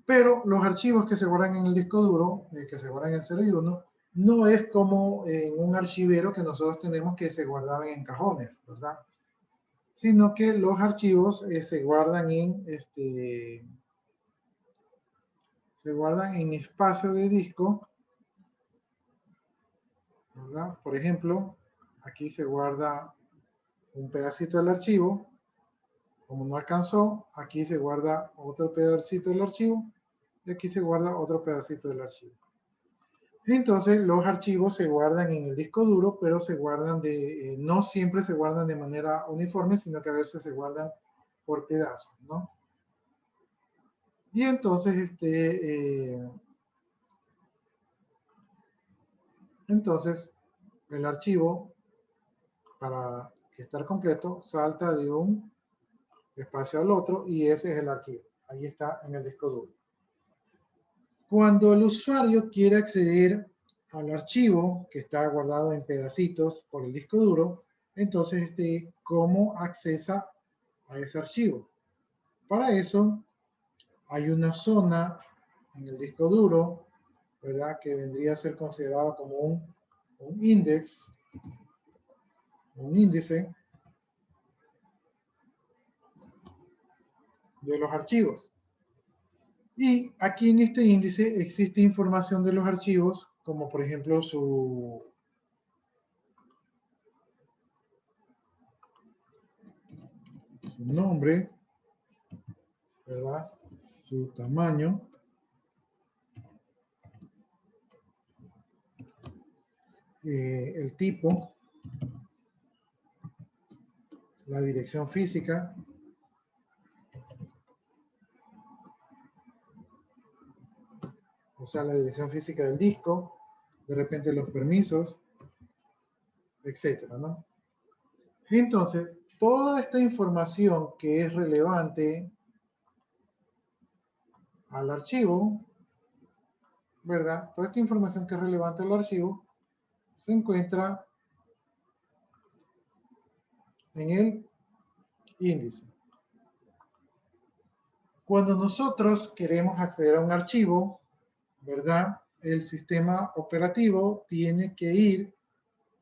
Pero los archivos que se guardan en el disco duro, que se guardan en 0 y 1, no es como en un archivero que nosotros tenemos que se guardaban en cajones, ¿verdad? Sino que los archivos se guardan en espacio de disco, ¿verdad? Por ejemplo, aquí se guarda un pedacito del archivo. Como no alcanzó, aquí se guarda otro pedacito del archivo, y aquí se guarda otro pedacito del archivo. Entonces, los archivos se guardan en el disco duro, pero se guardan no siempre se guardan de manera uniforme, sino que a veces se guardan por pedazos, ¿no? Y entonces, el archivo, para estar completo, salta de un espacio al otro, y ese es el archivo. Ahí está en el disco duro. Cuando el usuario quiere acceder al archivo que está guardado en pedacitos por el disco duro, entonces, ¿cómo accesa a ese archivo? Para eso, hay una zona en el disco duro, ¿verdad?, que vendría a ser considerado como un índice de los archivos. Y aquí en este índice existe información de los archivos, como por ejemplo su nombre, ¿verdad?, su tamaño, el tipo, la dirección física, o sea, la dirección física del disco, de repente los permisos, etcétera, ¿no? Entonces, toda esta información que es relevante al archivo, ¿verdad? Toda esta información que es relevante al archivo se encuentra en el índice. Cuando nosotros queremos acceder a un archivo, ¿verdad? El sistema operativo tiene que ir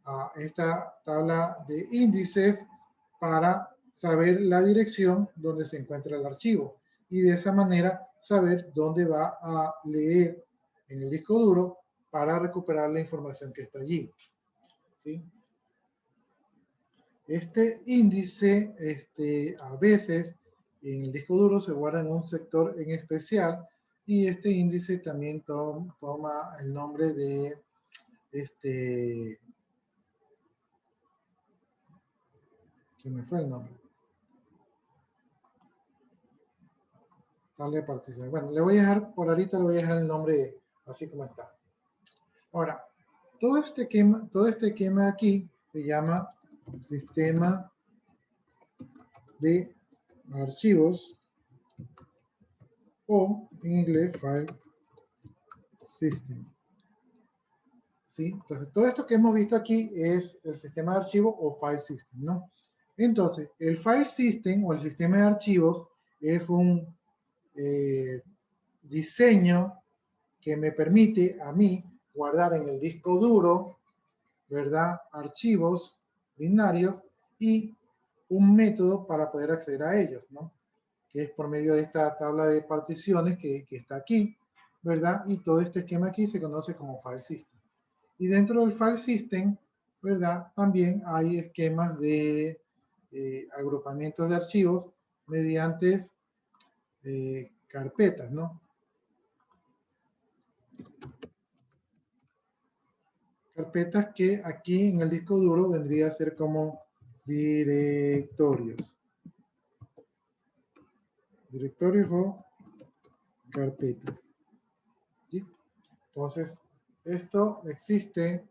a esta tabla de índices para saber la dirección donde se encuentra el archivo y de esa manera saber dónde va a leer en el disco duro para recuperar la información que está allí. ¿Sí? Este índice, a veces en el disco duro se guarda en un sector en especial y este índice también toma el nombre de se me fue el nombre. Tabla de partición. Bueno, le voy a dejar, por ahorita le voy a dejar el nombre así como está. Ahora, todo este esquema aquí se llama sistema de archivos o en inglés file system. ¿Sí? Entonces, todo esto que hemos visto aquí es el sistema de archivos o file system, ¿no? Entonces, el file system o el sistema de archivos es un diseño que me permite a mí guardar en el disco duro, ¿verdad? Archivos binarios y un método para poder acceder a ellos, ¿no? Que es por medio de esta tabla de particiones que está aquí, ¿verdad? Y todo este esquema aquí se conoce como file system. Y dentro del file system, ¿verdad? También hay esquemas de agrupamientos de archivos mediante carpetas, ¿no? Carpetas que aquí en el disco duro vendría a ser como directorios. Directorios o carpetas. ¿Sí? Entonces, esto existe,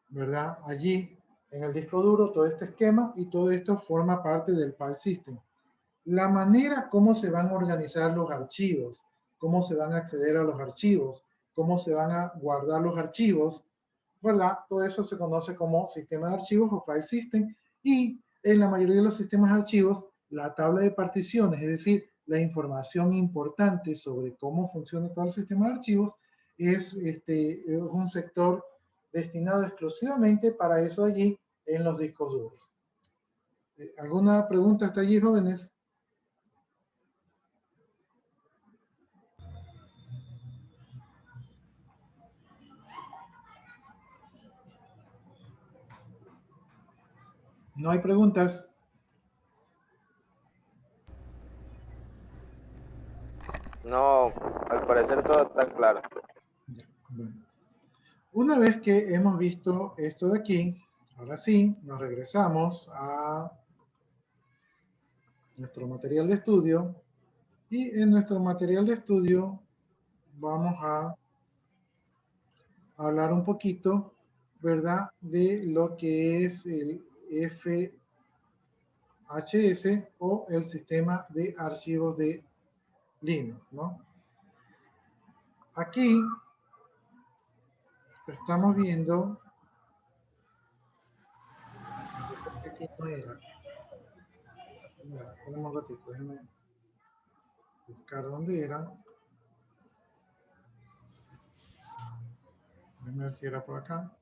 ¿verdad? Allí en el disco duro, todo este esquema y todo esto forma parte del file system. La manera como se van a organizar los archivos, cómo se van a acceder a los archivos, cómo se van a guardar los archivos, ¿verdad? Todo eso se conoce como sistema de archivos o file system y en la mayoría de los sistemas de archivos la tabla de particiones, es decir, la información importante sobre cómo funciona todo el sistema de archivos es un sector destinado exclusivamente para eso allí en los discos duros. ¿Alguna pregunta hasta allí, jóvenes? ¿No hay preguntas?
No, al parecer todo está claro.
Bueno. Una vez que hemos visto esto de aquí, ahora sí, nos regresamos a nuestro material de estudio y en nuestro material de estudio vamos a hablar un poquito, ¿verdad?, de lo que es el FHS o el sistema de archivos de Linux, ¿no? Aquí estamos viendo, aquí no era, esperemos un ratito, déjenme buscar dónde era. Déjenme ver si era por acá.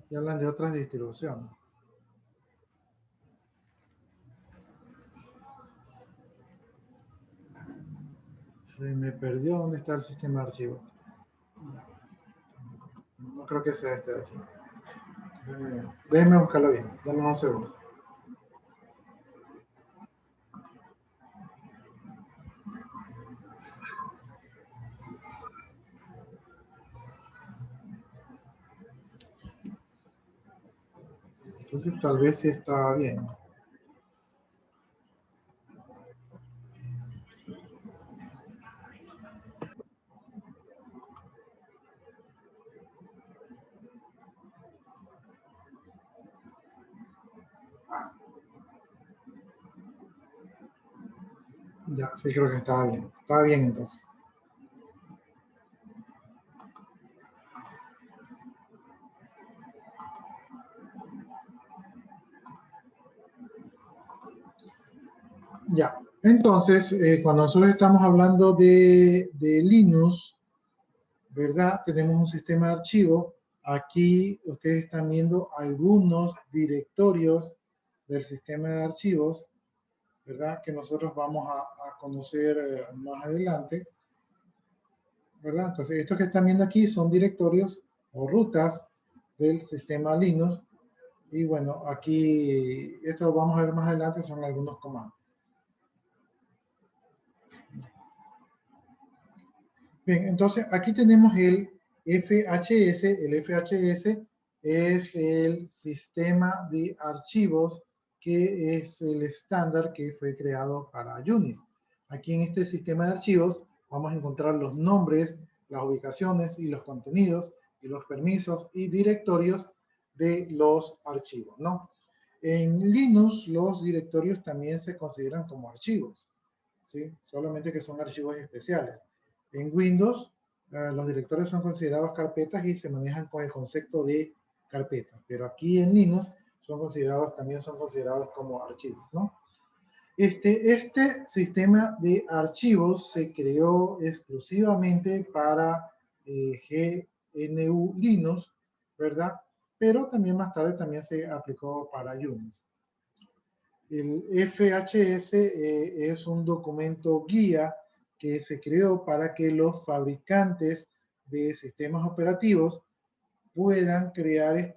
Y hablan de otras distribuciones. Se me perdió dónde está el sistema de archivos. No creo que sea este de aquí. Déjenme buscarlo bien. Dame un segundo. Entonces tal vez sí está bien. Ya, sí creo que estaba bien. Estaba bien entonces. Ya, entonces, cuando nosotros estamos hablando de Linux, ¿verdad? Tenemos un sistema de archivo. Aquí ustedes están viendo algunos directorios del sistema de archivos, ¿verdad? Que nosotros vamos a conocer más adelante, ¿verdad? Entonces, estos que están viendo aquí son directorios o rutas del sistema Linux. Y bueno, aquí, esto lo vamos a ver más adelante, son algunos comandos. Bien, entonces aquí tenemos el FHS. El FHS es el sistema de archivos que es el estándar que fue creado para Unix. Aquí en este sistema de archivos vamos a encontrar los nombres, las ubicaciones y los contenidos y los permisos y directorios de los archivos, ¿no? En Linux los directorios también se consideran como archivos, ¿sí? Solamente que son archivos especiales. En Windows, los directorios son considerados carpetas y se manejan con el concepto de carpeta, pero aquí en Linux también son considerados como archivos, ¿no? Este sistema de archivos se creó exclusivamente para GNU Linux, ¿verdad? Pero también más tarde también se aplicó para Unix. El FHS es un documento guía que se creó para que los fabricantes de sistemas operativos puedan crear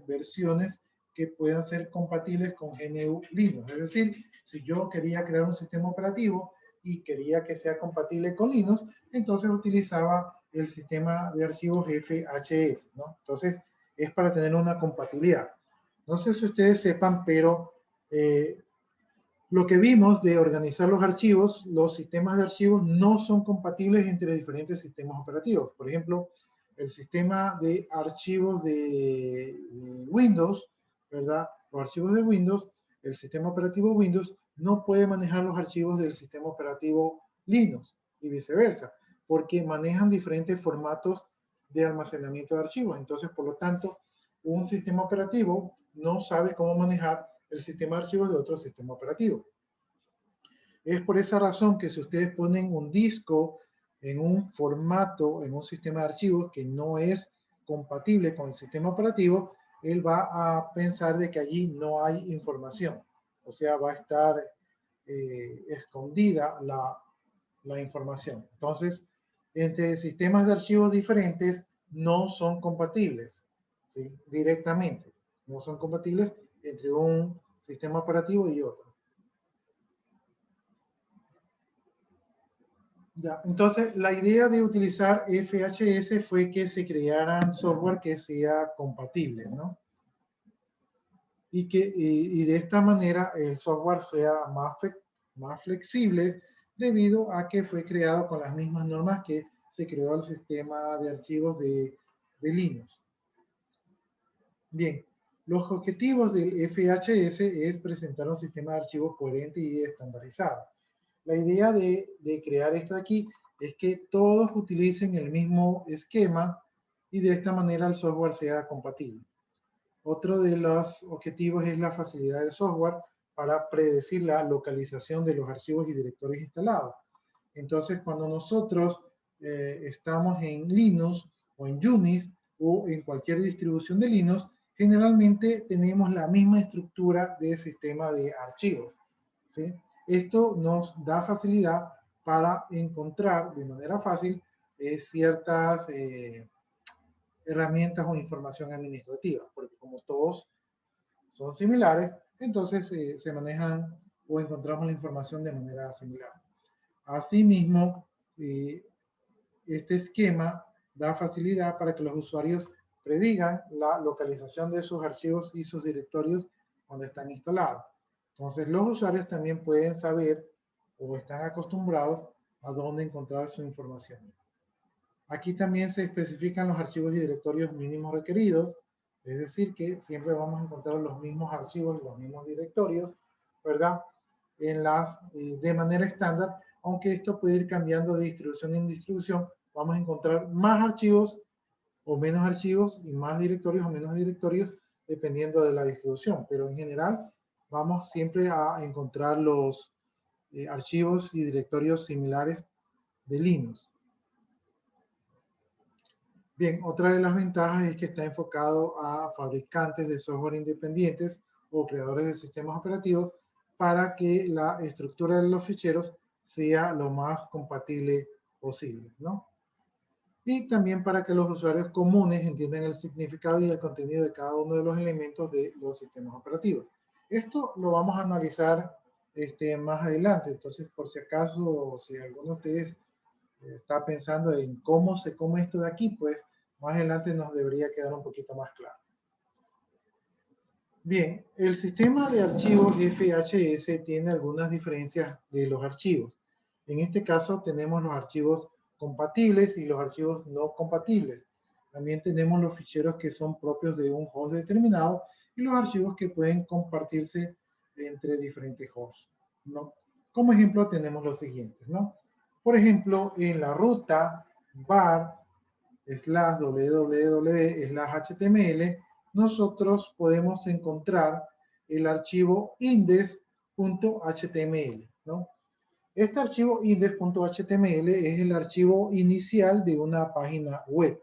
versiones que puedan ser compatibles con GNU Linux. Es decir, si yo quería crear un sistema operativo y quería que sea compatible con Linux, entonces utilizaba el sistema de archivos FHS, ¿no? Entonces, es para tener una compatibilidad. No sé si ustedes sepan, pero lo que vimos de organizar los archivos, los sistemas de archivos no son compatibles entre diferentes sistemas operativos. Por ejemplo, el sistema de archivos de Windows, ¿verdad? Los archivos de Windows, el sistema operativo Windows no puede manejar los archivos del sistema operativo Linux y viceversa, porque manejan diferentes formatos de almacenamiento de archivos. Entonces, por lo tanto, un sistema operativo no sabe cómo manejar el sistema de archivos de otro sistema operativo. Es por esa razón que si ustedes ponen un disco en un formato, en un sistema de archivos que no es compatible con el sistema operativo, él va a pensar de que allí no hay información. O sea, va a estar escondida la información. Entonces, entre sistemas de archivos diferentes no son compatibles, ¿sí? Directamente. No son compatibles entre un sistema operativo y otro. Ya, entonces, la idea de utilizar FHS fue que se crearan software que sea compatible, ¿no? Y de esta manera el software sea más flexible debido a que fue creado con las mismas normas que se creó el sistema de archivos de Linux. Bien, los objetivos del FHS es presentar un sistema de archivos coherente y estandarizado. La idea de crear esto aquí es que todos utilicen el mismo esquema y de esta manera el software sea compatible. Otro de los objetivos es la facilidad del software para predecir la localización de los archivos y directorios instalados. Entonces, cuando nosotros estamos en Linux o en Unix o en cualquier distribución de Linux, generalmente tenemos la misma estructura de sistema de archivos, ¿sí? Esto nos da facilidad para encontrar de manera fácil ciertas herramientas o información administrativa, porque como todos son similares, entonces se manejan o encontramos la información de manera similar. Asimismo, este esquema da facilidad para que los usuarios predigan la localización de sus archivos y sus directorios cuando están instalados. Entonces, los usuarios también pueden saber o están acostumbrados a dónde encontrar su información. Aquí también se especifican los archivos y directorios mínimos requeridos, es decir, que siempre vamos a encontrar los mismos archivos y los mismos directorios, ¿verdad? De manera estándar, aunque esto puede ir cambiando de distribución en distribución, vamos a encontrar más archivos o menos archivos y más directorios o menos directorios dependiendo de la distribución, pero en general vamos siempre a encontrar los archivos y directorios similares de Linux. Bien, otra de las ventajas es que está enfocado a fabricantes de software independientes o creadores de sistemas operativos para que la estructura de los ficheros sea lo más compatible posible, ¿no? Y también para que los usuarios comunes entiendan el significado y el contenido de cada uno de los elementos de los sistemas operativos. Esto lo vamos a analizar más adelante, entonces por si acaso, si alguno de ustedes está pensando en cómo se come esto de aquí, pues más adelante nos debería quedar un poquito más claro. Bien, el sistema de archivos FHS tiene algunas diferencias de los archivos. En este caso tenemos los archivos compatibles y los archivos no compatibles. También tenemos los ficheros que son propios de un host determinado y los archivos que pueden compartirse entre diferentes hosts, ¿no? Como ejemplo tenemos los siguientes, ¿no? Por ejemplo, en la ruta /www/html, nosotros podemos encontrar el archivo index.html, ¿no? Este archivo index.html es el archivo inicial de una página web.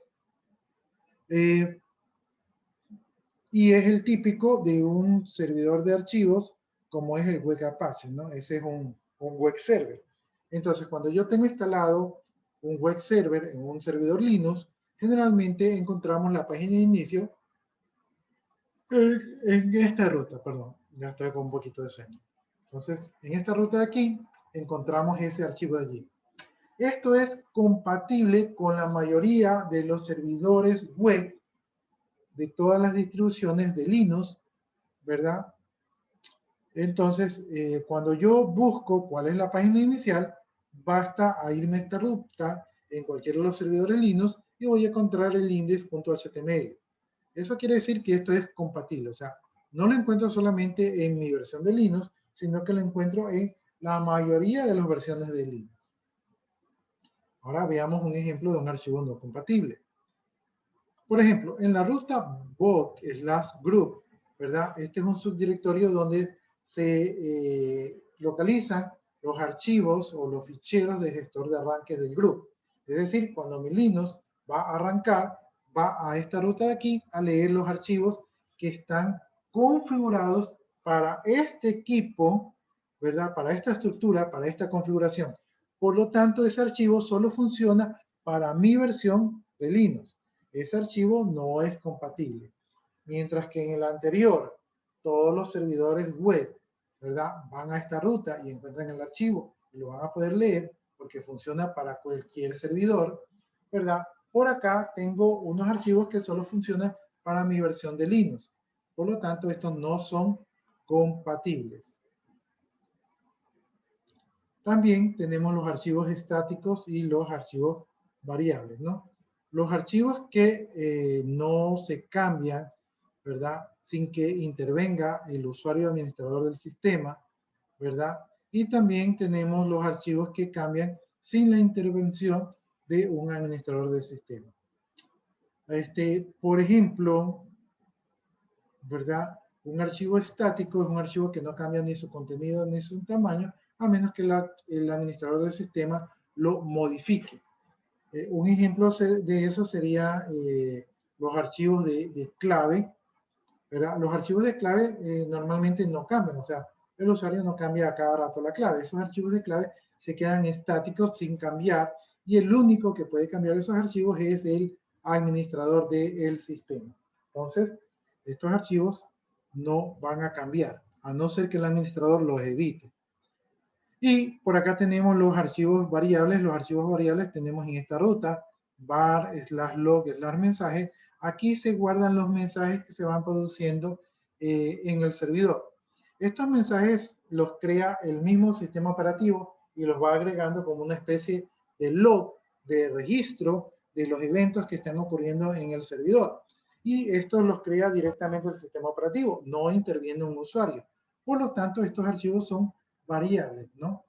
Y es el típico de un servidor de archivos como es el web Apache, ¿no? Ese es un web server. Entonces, cuando yo tengo instalado un web server en un servidor Linux, generalmente encontramos la página de inicio en esta ruta, perdón, ya estoy con un poquito de sueño. Entonces, en esta ruta de aquí, encontramos ese archivo de allí. Esto es compatible con la mayoría de los servidores web de todas las distribuciones de Linux, ¿verdad? Entonces, cuando yo busco cuál es la página inicial, basta a irme a esta ruta en cualquiera de los servidores Linux y voy a encontrar el index.html. Eso quiere decir que esto es compatible, o sea, no lo encuentro solamente en mi versión de Linux, sino que lo encuentro en la mayoría de las versiones de Linux. Ahora veamos un ejemplo de un archivo no compatible. Por ejemplo, en la ruta book/group, ¿verdad? Este es un subdirectorio donde se localizan los archivos o los ficheros de gestor de arranque del grupo. Es decir, cuando mi Linux va a arrancar, va a esta ruta de aquí a leer los archivos que están configurados para este equipo, ¿verdad? Para esta estructura, para esta configuración. Por lo tanto, ese archivo solo funciona para mi versión de Linux. Ese archivo no es compatible. Mientras que en el anterior, todos los servidores web, ¿verdad? Van a esta ruta y encuentran el archivo y lo van a poder leer porque funciona para cualquier servidor, ¿verdad? Por acá tengo unos archivos que solo funcionan para mi versión de Linux. Por lo tanto, estos no son compatibles. También tenemos los archivos estáticos y los archivos variables, ¿no? Los archivos que no se cambian, ¿verdad? Sin que intervenga el usuario administrador del sistema, ¿verdad? Y también tenemos los archivos que cambian sin la intervención de un administrador del sistema. Por ejemplo, ¿verdad? Un archivo estático es un archivo que no cambia ni su contenido ni su tamaño, a menos que el administrador del sistema lo modifique. Un ejemplo de eso sería los archivos de clave, ¿verdad? Los archivos de clave normalmente no cambian, o sea, el usuario no cambia a cada rato la clave. Esos archivos de clave se quedan estáticos sin cambiar y el único que puede cambiar esos archivos es el administrador del sistema. Entonces, estos archivos no van a cambiar, a no ser que el administrador los edite. Y por acá tenemos los archivos variables. Los archivos variables tenemos en esta ruta, var/log/mensaje. aquí se guardan los mensajes que se van produciendo en el servidor. Estos mensajes los crea el mismo sistema operativo y los va agregando como una especie de log, de registro de los eventos que están ocurriendo en el servidor. Y esto los crea directamente el sistema operativo, no interviene un usuario. Por lo tanto, estos archivos son variables, ¿no?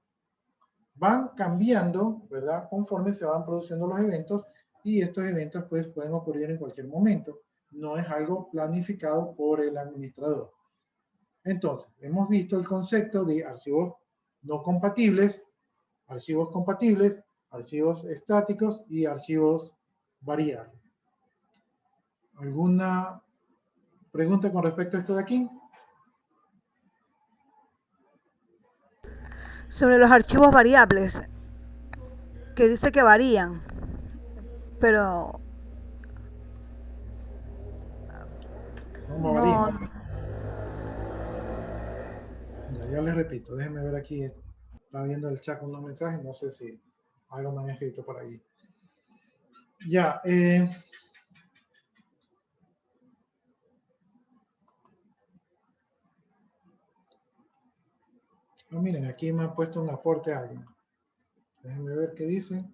Van cambiando, ¿verdad? Conforme se van produciendo los eventos, y estos eventos pues pueden ocurrir en cualquier momento. No es algo planificado por el administrador. Entonces, hemos visto el concepto de archivos no compatibles, archivos estáticos y archivos variables. ¿Alguna pregunta con respecto a esto de aquí?
Sobre los archivos variables, que dice que varían, pero
¿Cómo varían? Ya les repito, déjenme ver aquí. Estaba viendo el chat con unos mensajes, no sé si algo me han escrito por ahí. Ya, miren, aquí me ha puesto un aporte a alguien. Déjenme ver qué dice.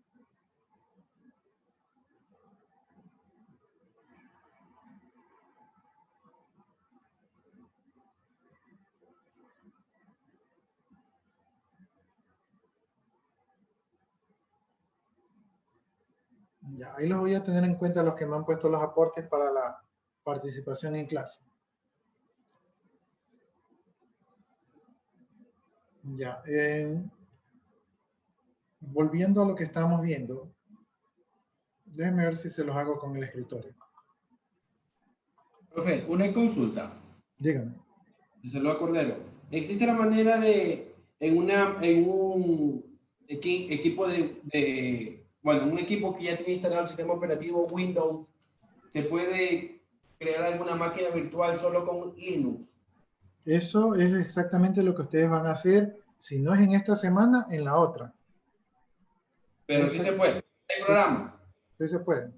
Ya, ahí los voy a tener en cuenta los que me han puesto los aportes para la participación en clase. Ya, volviendo a lo que estamos viendo, déjenme ver si se los hago con el escritorio.
Profe, una consulta.
Díganme.
Saludos a Cordero. ¿Existe la manera de, en un equipo bueno, un equipo que ya tiene instalado el sistema operativo Windows, se puede crear alguna máquina virtual solo con Linux?
Eso es exactamente lo que ustedes van a hacer, si no es en esta semana, en la otra.
Pero sí se puede. ¿Hay programas?
Sí se puede.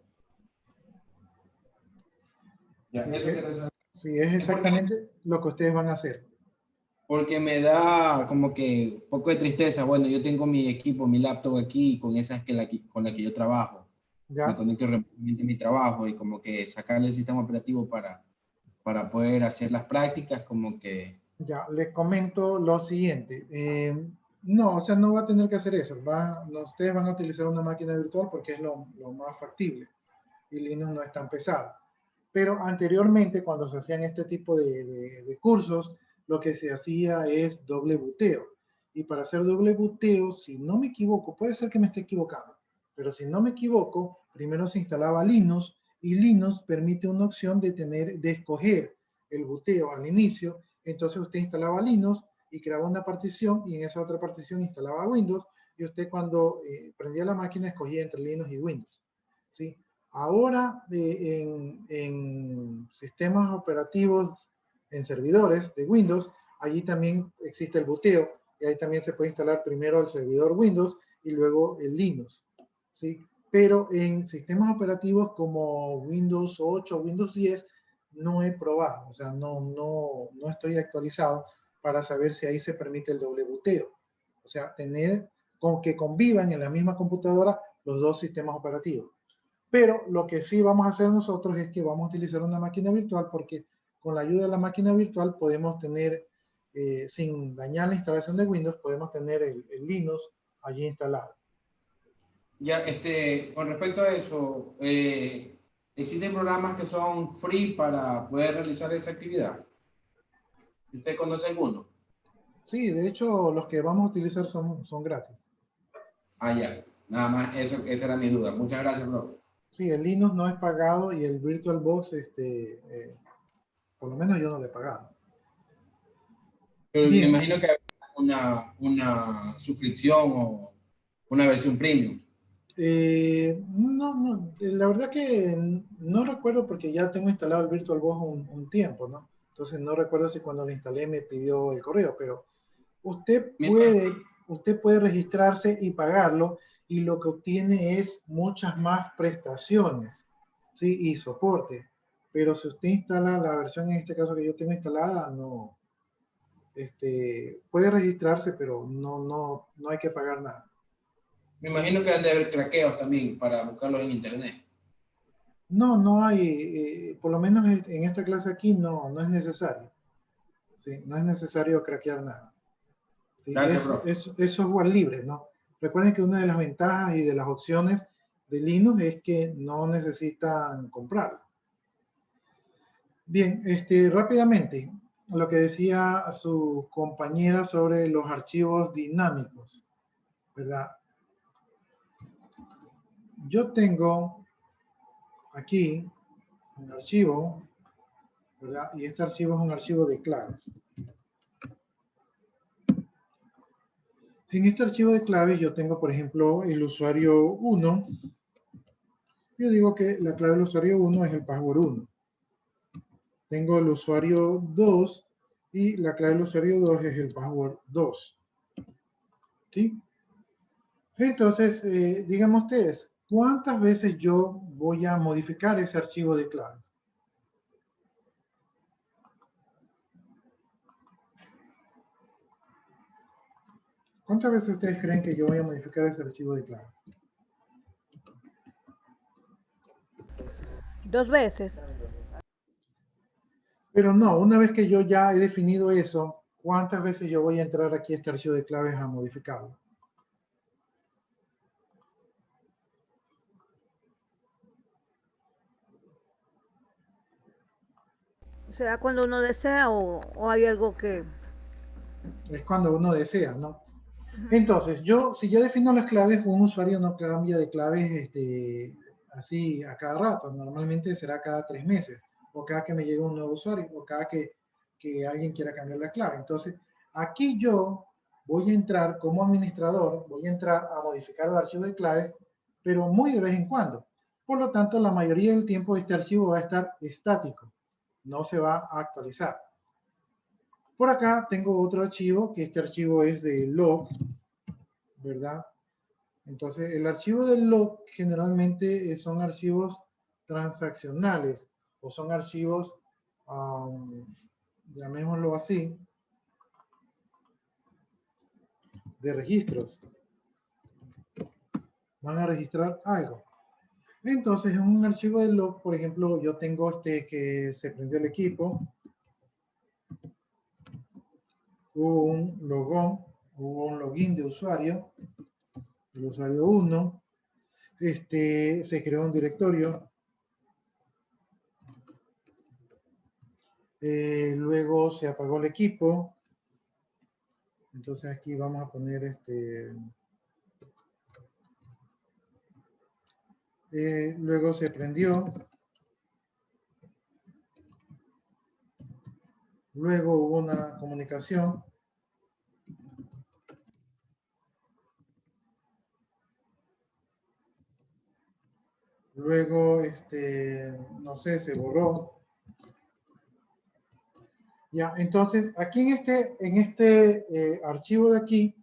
Ya,
Sí,
eso quiero saber.
sí, es exactamente lo que ustedes van a hacer.
Porque me da como que un poco de tristeza. Bueno, yo tengo mi equipo, mi laptop aquí, con esa es con la que yo trabajo.
¿Ya?
Me conecto remotamente a mi trabajo y como que sacarle el sistema operativo para poder hacer las prácticas, como que...
Ya, les comento lo siguiente. No, o sea, no va a tener que hacer eso. Ustedes van a utilizar una máquina virtual porque es lo más factible. Y Linux no es tan pesado. Pero anteriormente, cuando se hacían este tipo de cursos, lo que se hacía es doble buteo. Y para hacer doble buteo, si no me equivoco, puede ser que me esté equivocando, pero si no me equivoco, primero se instalaba Linux, y Linux permite una opción de escoger el buteo al inicio. Entonces usted instalaba Linux y creaba una partición, y en esa otra partición instalaba Windows, y usted cuando prendía la máquina escogía entre Linux y Windows, ¿sí? Ahora, en sistemas operativos, en servidores de Windows, allí también existe el buteo, y ahí también se puede instalar primero el servidor Windows y luego el Linux, ¿sí? Pero en sistemas operativos como Windows 8 o Windows 10, no he probado, o sea, no estoy actualizado para saber si ahí se permite el doble buteo. O sea, que convivan en la misma computadora los dos sistemas operativos. Pero lo que sí vamos a hacer nosotros es que vamos a utilizar una máquina virtual, porque con la ayuda de la máquina virtual podemos tener, sin dañar la instalación de Windows, podemos tener el Linux allí instalado.
Ya, con respecto a eso, ¿existen programas que son free para poder realizar esa actividad? ¿Usted conoce alguno?
Sí, de hecho, los que vamos a utilizar son gratis.
Ah, ya. Nada más, esa era mi duda. Muchas gracias, bro.
Sí, el Linux no es pagado, y el VirtualBox, por lo menos yo no lo he pagado.
Pero me
Bien.
imagino que hay una suscripción o una versión premium.
La verdad que no recuerdo, porque ya tengo instalado el VirtualBox un tiempo, ¿no? Entonces no recuerdo si cuando lo instalé me pidió el correo, pero usted puede registrarse y pagarlo, y lo que obtiene es muchas más prestaciones. ¿sí? Y soporte. Pero si usted instala la versión, en este caso que yo tengo instalada, no. Puede registrarse, pero no hay que pagar nada.
Me imagino que han de haber craqueos también para buscarlos en internet.
No hay, por lo menos en esta clase aquí no es necesario. ¿Sí? No es necesario craquear nada. ¿Sí?
Gracias, profe.
Es software libre, ¿no? Recuerden que una de las ventajas y de las opciones de Linux es que no necesitan comprarlo. Bien, rápidamente, lo que decía su compañera sobre los archivos dinámicos, ¿verdad? Yo tengo aquí un archivo, ¿verdad? Y este archivo es un archivo de claves. En este archivo de claves yo tengo, por ejemplo, el usuario 1. Yo digo que la clave del usuario 1 es el password 1. Tengo el usuario 2 y la clave del usuario 2 es el password 2. ¿Sí? Entonces, díganme ustedes, ¿cuántas veces yo voy a modificar ese archivo de claves? ¿Cuántas veces ustedes creen que yo voy a modificar ese archivo de claves?
2 veces.
Pero no, una vez que yo ya he definido eso, ¿cuántas veces yo voy a entrar aquí a este archivo de claves a modificarlo?
¿Será cuando uno desea o hay algo que...?
Es cuando uno desea, ¿no? Entonces, si yo defino las claves, un usuario no cambia de claves así a cada rato. Normalmente será cada 3 meses, o cada que me llegue un nuevo usuario, o cada que alguien quiera cambiar la clave. Entonces, aquí yo voy a entrar como administrador, voy a entrar a modificar el archivo de claves, pero muy de vez en cuando. Por lo tanto, la mayoría del tiempo este archivo va a estar estático, no se va a actualizar. Por acá tengo otro archivo, que este archivo es de log, ¿verdad? Entonces, el archivo del log generalmente son archivos transaccionales o son archivos, llamémoslo así, de registros. Van a registrar algo. Entonces, en un archivo de log, por ejemplo, yo tengo que se prendió el equipo, hubo un logón, hubo un login de usuario, el usuario 1, se creó un directorio, luego se apagó el equipo, entonces aquí vamos a poner luego se prendió, luego hubo una comunicación, luego no sé, se borró. Ya, entonces aquí en este archivo de aquí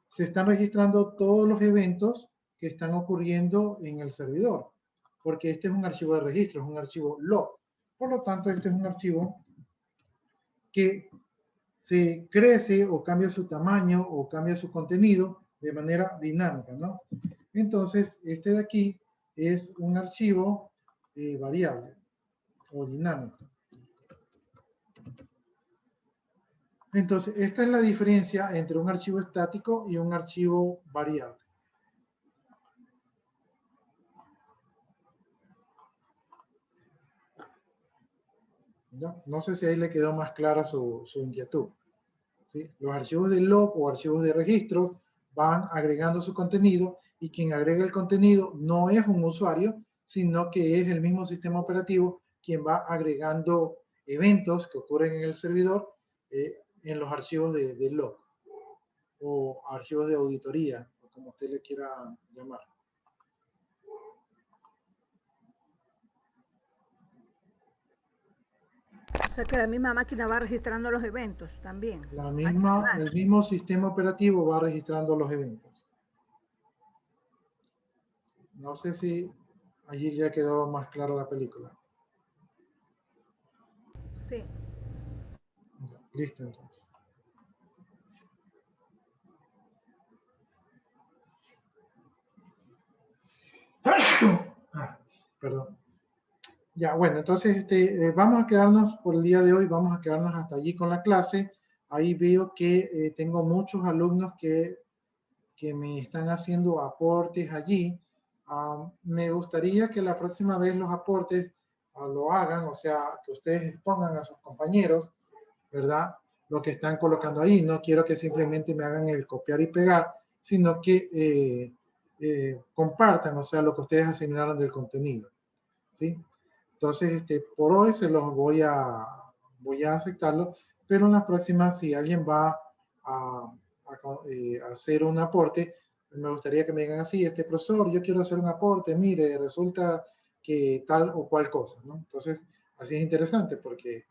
se están registrando todos los eventos que están ocurriendo en el servidor, porque este es un archivo de registro, es un archivo log. Por lo tanto, este es un archivo que se crece o cambia su tamaño o cambia su contenido de manera dinámica, ¿no? Entonces, este de aquí es un archivo variable o dinámico. Entonces, esta es la diferencia entre un archivo estático y un archivo variable. ¿No? No sé si ahí le quedó más clara su inquietud. ¿Sí? Los archivos de log o archivos de registro van agregando su contenido y quien agrega el contenido no es un usuario, sino que es el mismo sistema operativo quien va agregando eventos que ocurren en el servidor en los archivos de log o archivos de auditoría, o como usted le quiera llamar.
O sea que la misma máquina va registrando los eventos también.
El mismo sistema operativo va registrando los eventos. No sé si Allí ya quedó más clara la película.
Sí.
Listo, entonces. Perdón. Ya, bueno, entonces vamos a quedarnos por el día de hoy, vamos a quedarnos hasta allí con la clase. Ahí veo que tengo muchos alumnos que me están haciendo aportes allí. Me gustaría que la próxima vez los aportes lo hagan, o sea, que ustedes expongan a sus compañeros, ¿verdad? Lo que están colocando ahí. No quiero que simplemente me hagan el copiar y pegar, sino que compartan, o sea, lo que ustedes asignaron del contenido, ¿sí? Entonces, por hoy se los voy a aceptarlo, pero en la próxima, si alguien va a hacer un aporte, me gustaría que me digan así, profesor, yo quiero hacer un aporte, mire, resulta que tal o cual cosa, ¿no? Entonces, así es interesante porque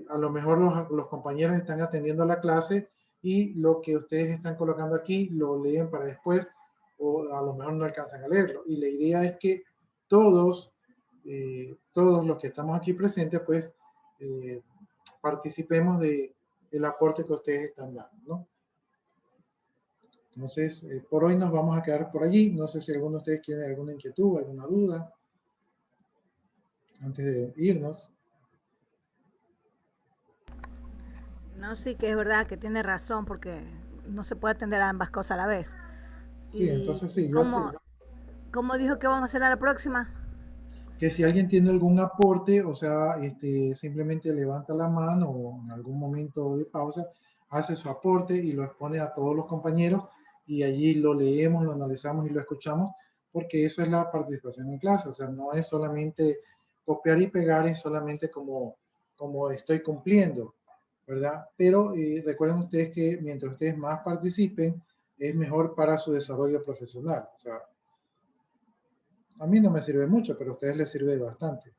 a lo mejor los compañeros están atendiendo la clase y lo que ustedes están colocando aquí lo leen para después o a lo mejor no alcanzan a leerlo. Y la idea es que todos los que estamos aquí presentes, pues participemos del aporte que ustedes están dando, ¿no? Entonces, por hoy nos vamos a quedar por allí. No sé si alguno de ustedes tiene alguna inquietud, alguna duda, antes de irnos.
No, sí que es verdad que tiene razón, porque no se puede atender a ambas cosas a la vez.
Sí, entonces sí.
¿Cómo dijo que vamos a hacer a la próxima?
Que si alguien tiene algún aporte, o sea, simplemente levanta la mano o en algún momento de pausa, hace su aporte y lo expone a todos los compañeros y allí lo leemos, lo analizamos y lo escuchamos, porque eso es la participación en clase, o sea, no es solamente copiar y pegar, es solamente como estoy cumpliendo, ¿verdad? Pero recuerden ustedes que mientras ustedes más participen, es mejor para su desarrollo profesional, o sea, a mí no me sirve mucho, pero a ustedes les sirve bastante.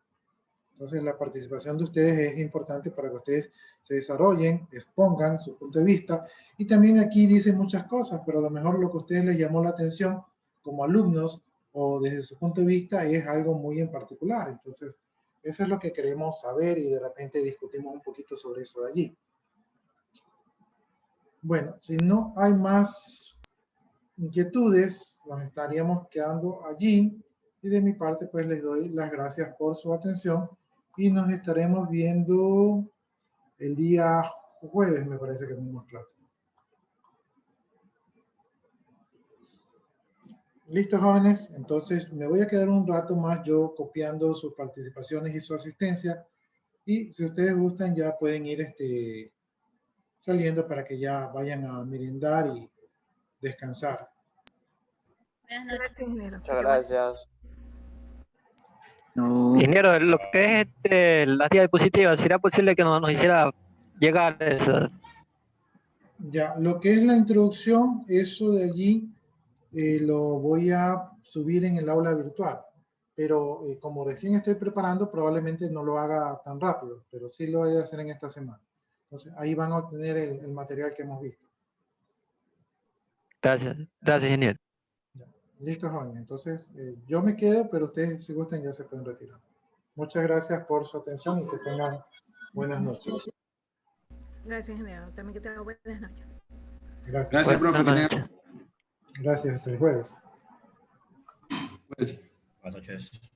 Entonces, la participación de ustedes es importante para que ustedes se desarrollen, expongan su punto de vista. Y también aquí dicen muchas cosas, pero a lo mejor lo que a ustedes les llamó la atención como alumnos o desde su punto de vista es algo muy en particular. Entonces, eso es lo que queremos saber y de repente discutimos un poquito sobre eso de allí. Bueno, si no hay más inquietudes, nos estaríamos quedando allí. Y de mi parte, pues les doy las gracias por su atención y nos estaremos viendo el día jueves, me parece que tenemos clase. Listo, jóvenes. Entonces, me voy a quedar un rato más yo copiando sus participaciones y su asistencia. Y si ustedes gustan, ya pueden ir saliendo para que ya vayan a merendar y descansar.
Buenas noches.
Gracias, ingeniero.
Muchas gracias.
No.
Ingeniero, lo que es la diapositiva, ¿será posible que nos hiciera llegar eso?
Ya, lo que es la introducción, eso de allí lo voy a subir en el aula virtual, pero como recién estoy preparando, probablemente no lo haga tan rápido, pero sí lo voy a hacer en esta semana. Entonces, ahí van a obtener el material que hemos visto.
Gracias, ingeniero.
Ya. Listo, Juan. Entonces, yo me quedo, pero ustedes, si gustan, ya se pueden retirar. Muchas gracias por su atención y que tengan buenas noches.
Gracias, ingeniero. También que tenga buenas noches.
Gracias.
Gracias, profe. Que tenga-
Gracias, hasta el jueves.
Pues.
Buenas noches.